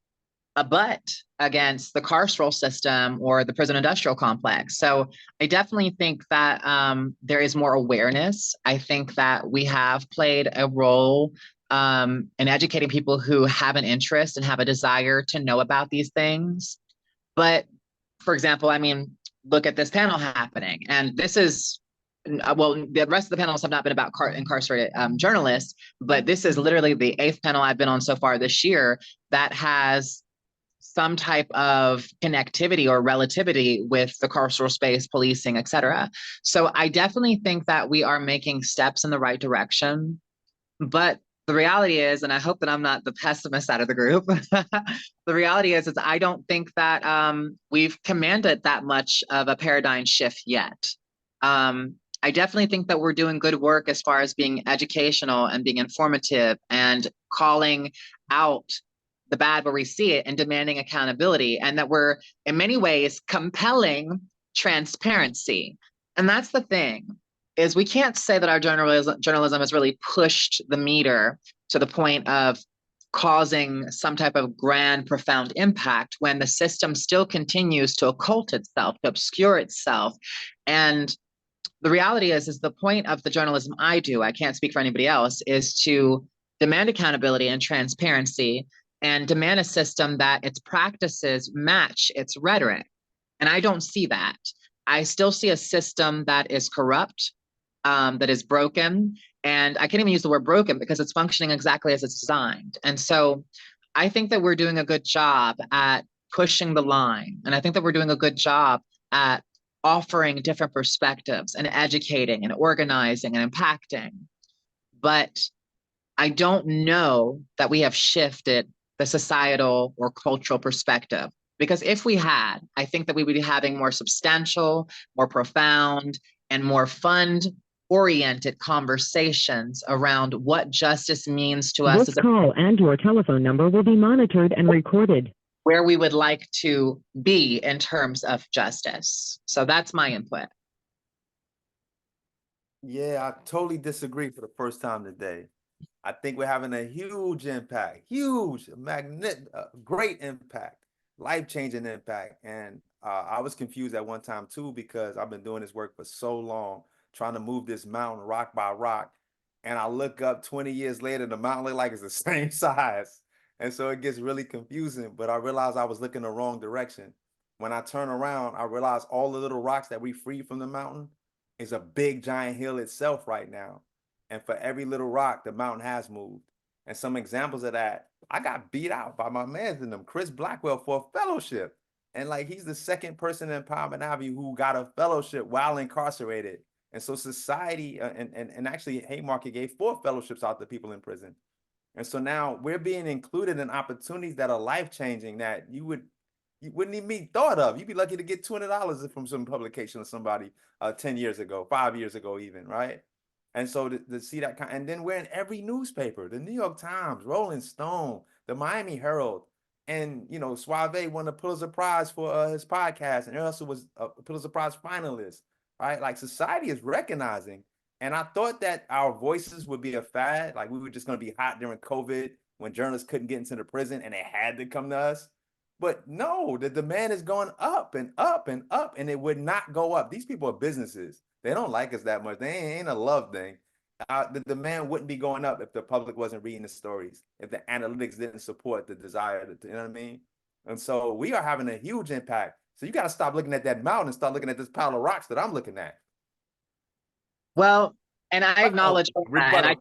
abut against the carceral system or the prison industrial complex. So I definitely think that there is more awareness. I think that we have played a role in educating people who have an interest and have a desire to know about these things. But for example, I mean, look at this panel happening. And this is, well, the rest of the panels have not been about incarcerated journalists, but this is literally the 8th panel I've been on so far this year that has some type of connectivity or relativity with the carceral space, policing, et cetera. So I definitely think that we are making steps in the right direction. But the reality is, and I hope that I'm not the pessimist out of the group, the reality is I don't think that we've commanded that much of a paradigm shift yet. I definitely think that we're doing good work as far as being educational and being informative and calling out the bad where we see it and demanding accountability, and that we're in many ways compelling transparency. And that's the thing, is we can't say that our journalism has really pushed the meter to the point of causing some type of grand, profound impact when the system still continues to occult itself, to obscure itself. And the reality is the point of the journalism I do, I can't speak for anybody else, is to demand accountability and transparency and demand a system that its practices match its rhetoric. And I don't see that. I still see a system that is corrupt, that is broken. And I can't even use the word broken because it's functioning exactly as it's designed. And so I think that we're doing a good job at pushing the line. And I think that we're doing a good job at offering different perspectives and educating and organizing and impacting. But I don't know that we have shifted the societal or cultural perspective. Because if we had, I think that we would be having more substantial, more profound, and more fund-oriented conversations around what justice means to us. This call and your telephone number will be monitored and recorded. Where we would like to be in terms of justice. So that's my input. Yeah, I totally disagree for the first time today. I think we're having a huge impact, great impact, life-changing impact. And I was confused at one time too, because I've been doing this work for so long, trying to move this mountain rock by rock. And I look up 20 years later, the mountain look like it's the same size. And so it gets really confusing, but I realized I was looking the wrong direction. When I turn around, I realized all the little rocks that we freed from the mountain is a big giant hill itself right now. And for every little rock, the mountain has moved. And some examples of that, I got beat out by my mans in them, Chris Blackwell, for a fellowship. And like, he's the second person in Empowerment Avenue who got a fellowship while incarcerated. And so society, and actually Haymarket gave 4 fellowships out to people in prison. And so now we're being included in opportunities that are life-changing that you wouldn't even be thought of. You'd be lucky to get $200 from some publication of somebody 10 years ago, 5 years ago even, right? And so to see that kind, and then we're in every newspaper, the New York Times, Rolling Stone, the Miami Herald, and Suave won a Pulitzer Prize for his podcast, and also was a Pulitzer Prize finalist, right? Like, society is recognizing. And I thought that our voices would be a fad, like we were just going to be hot during COVID when journalists couldn't get into the prison and they had to come to us. But no, the demand is going up and up and up, and it would not go up. These people are businesses. They don't like us that much. They ain't a love thing. The demand wouldn't be going up if the public wasn't reading the stories, if the analytics didn't support the desire, you know what I mean? And so we are having a huge impact. So you got to stop looking at that mountain and start looking at this pile of rocks that I'm looking at. Well, And I acknowledge that, and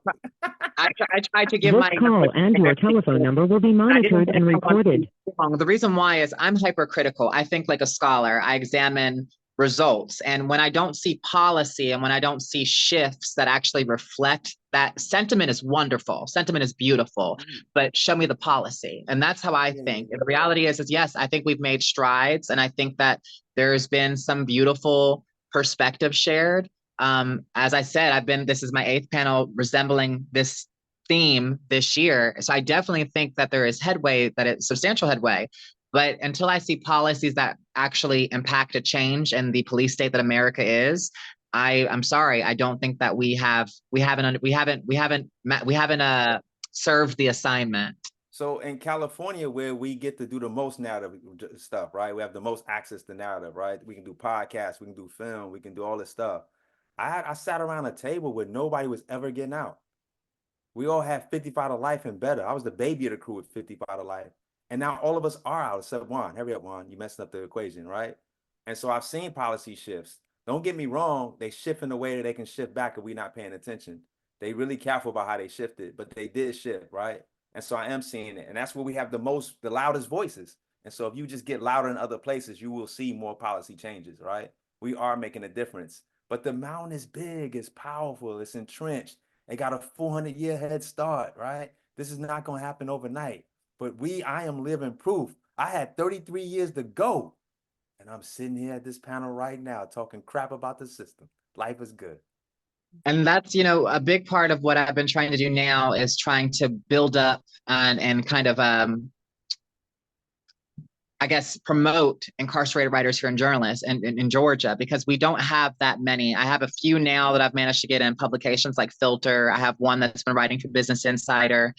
I tried to give This my call and your telephone number will be monitored and recorded. The reason why is I'm hypercritical. I think like a scholar. I examine results, and when I don't see policy and when I don't see shifts that actually reflect that, sentiment is wonderful, sentiment is beautiful, but show me the policy. And that's how I think. And the reality is yes, I think we've made strides, and I think that there's been some beautiful perspective shared. As I said, this is my 8th panel resembling this theme this year. So I definitely think that there is headway, that it's substantial headway. But until I see policies that actually impact a change in the police state that America is, I'm sorry, I don't think that we haven't served the assignment. So in California, where we get to do the most narrative stuff, right? We have the most access to narrative, right? We can do podcasts, we can do film, we can do all this stuff. I sat around a table where nobody was ever getting out. We all had 55 to life and better. I was the baby of the crew with 55 to life. And now all of us are out except Juan. Hurry up, Juan. You messed up the equation, right? And so I've seen policy shifts. Don't get me wrong. They shift in a way that they can shift back if we're not paying attention. They really careful about how they shifted, but they did shift, right? And so I am seeing it. And that's where we have the loudest voices. And so if you just get louder in other places, you will see more policy changes, right? We are making a difference. But the mountain is big, it's powerful, it's entrenched. They got a 400-year head start, right? This is not going to happen overnight. But I am living proof. I had 33 years to go. And I'm sitting here at this panel right now talking crap about the system. Life is good. And that's, a big part of what I've been trying to do now is trying to build up and kind of, I guess, promote incarcerated writers here in journalists and in Georgia, because we don't have that many. I have a few now that I've managed to get in publications like Filter. I have one that's been writing for Business Insider.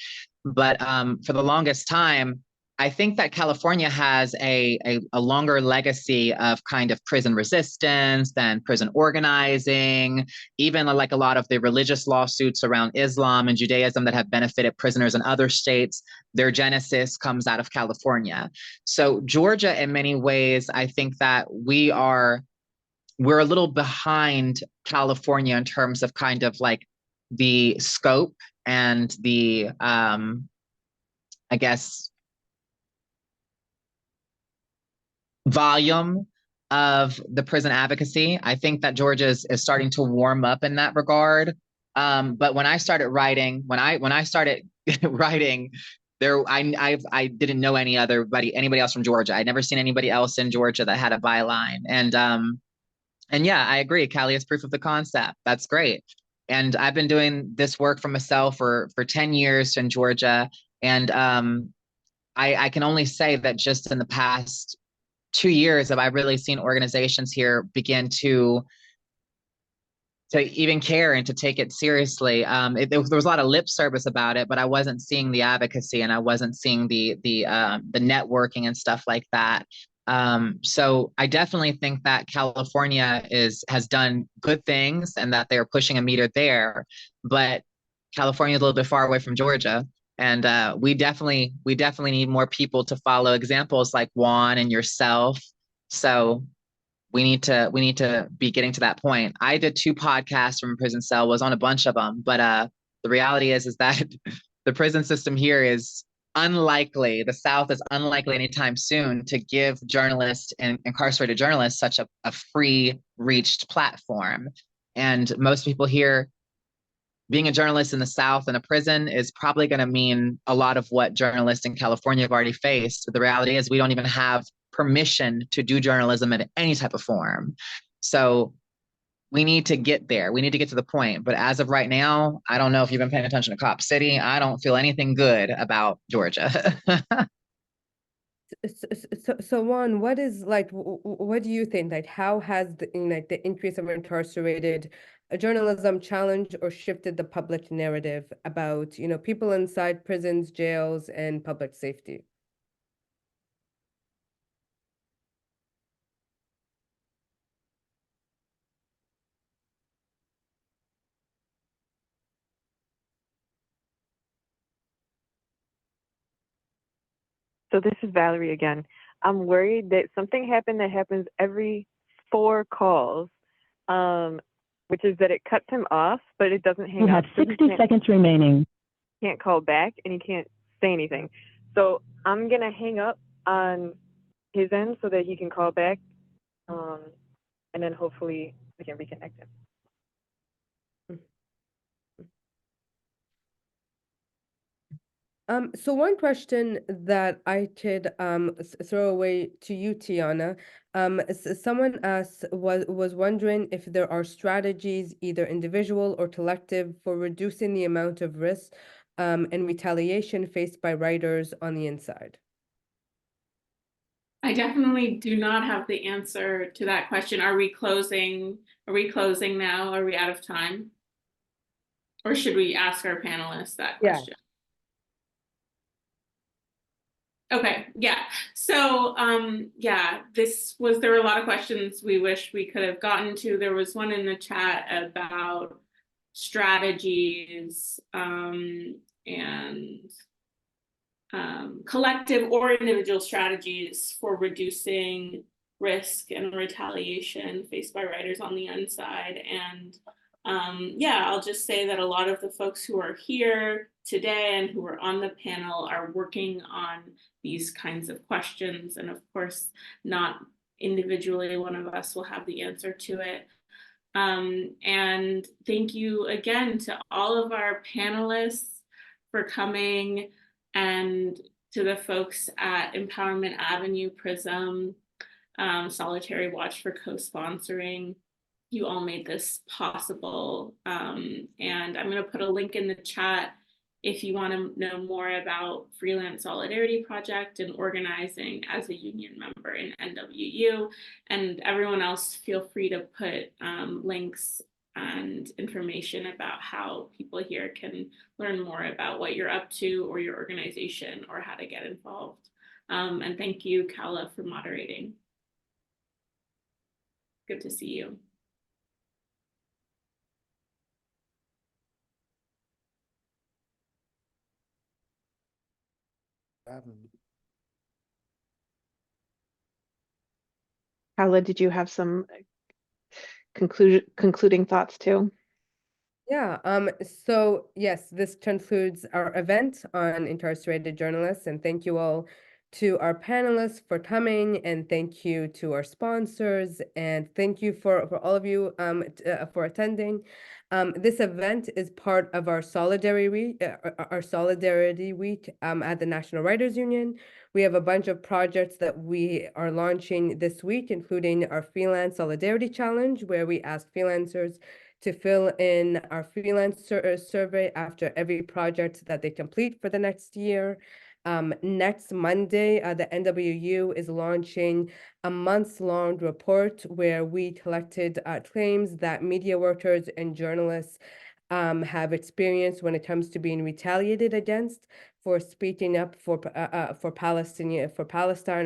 But for the longest time, I think that California has a longer legacy of kind of prison resistance than prison organizing, even like a lot of the religious lawsuits around Islam and Judaism that have benefited prisoners in other states. Their genesis comes out of California. So Georgia, in many ways, I think that we're a little behind California in terms of kind of like the scope and the, I guess, volume of the prison advocacy. I think that Georgia is starting to warm up in that regard. But when I started writing, I didn't know anybody else from Georgia. I'd never seen anybody else in Georgia that had a byline. And yeah, I agree. Cali is proof of the concept. That's great. And I've been doing this work for myself for 10 years in Georgia. And I can only say that just in the past 2 years have I really seen organizations here begin to even care and to take it seriously. There was a lot of lip service about it, but I wasn't seeing the advocacy and I wasn't seeing the networking and stuff like that. So I definitely think that California has done good things and that they're pushing a meter there, but California is a little bit far away from Georgia. And we definitely need more people to follow examples like Juan and yourself. So we need to be getting to that point. I did 2 podcasts from a prison cell, was on a bunch of them, but the reality is that the prison system here is unlikely. The South is unlikely anytime soon to give journalists and incarcerated journalists such a free reached platform. And most people here, being a journalist in the South in a prison is probably going to mean a lot of what journalists in California have already faced. But the reality is we don't even have permission to do journalism in any type of form. So we need to get there. We need to get to the point. But as of right now, I don't know if you've been paying attention to Cop City. I don't feel anything good about Georgia. So Juan, what do you think? Like, how has the increase of incarcerated journalism challenged or shifted the public narrative about, people inside prisons, jails, and public safety? So this is Valerie again. I'm worried that something happened that happens every 4 calls. which is that it cuts him off, but it doesn't hang You up. have So he 60 seconds remaining. can't call back and he can't say anything. So I'm gonna hang up on his end so that he can call back, and then hopefully we can reconnect him. So one question that I could throw away to you, Tiana, someone asked was wondering if there are strategies, either individual or collective, for reducing the amount of risk and retaliation faced by writers on the inside. I definitely do not have the answer to that question. Are we closing? Are we closing now? Are we out of time? Or should we ask our panelists that Yeah. question? Okay, yeah. So yeah, there were a lot of questions we wish we could have gotten to. There was one in the chat about strategies and collective or individual strategies for reducing risk and retaliation faced by writers on the inside. And yeah, I'll just say that a lot of the folks who are here today and who are on the panel are working on these kinds of questions. And of course, not individually one of us will have the answer to it. And thank you again to all of our panelists for coming, and to the folks at Empowerment Avenue, Prism, Solitary Watch for co-sponsoring. You all made this possible. And I'm going to put a link in the chat if you want to know more about Freelance Solidarity Project and organizing as a union member in NWU. And everyone else, feel free to put links and information about how people here can learn more about what you're up to or your organization or how to get involved. And thank you, Khawla, for moderating. Good to see you. Khawla, did you have some concluding thoughts too? Yeah, so yes, this concludes our event on incarcerated journalists, and thank you all to our panelists for coming, and thank you to our sponsors, and thank you for all of you for attending. This event is part of our Solidarity Week at the National Writers Union. We have a bunch of projects that we are launching this week, including our Freelance Solidarity Challenge, where we ask freelancers to fill in our freelance survey after every project that they complete for the next year. Next Monday, the NWU is launching a month-long report where we collected claims that media workers and journalists have experienced when it comes to being retaliated against for speaking up for Palestine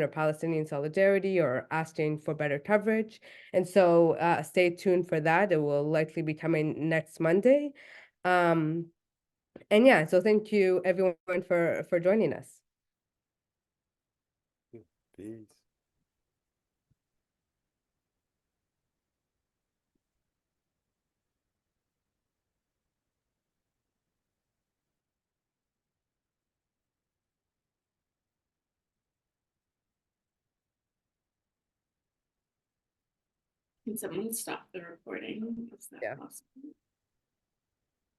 or Palestinian solidarity, or asking for better coverage. And so stay tuned for that. It will likely be coming next Monday. And yeah, so thank you everyone for joining us. Peace. Can someone stop the recording? Is that possible?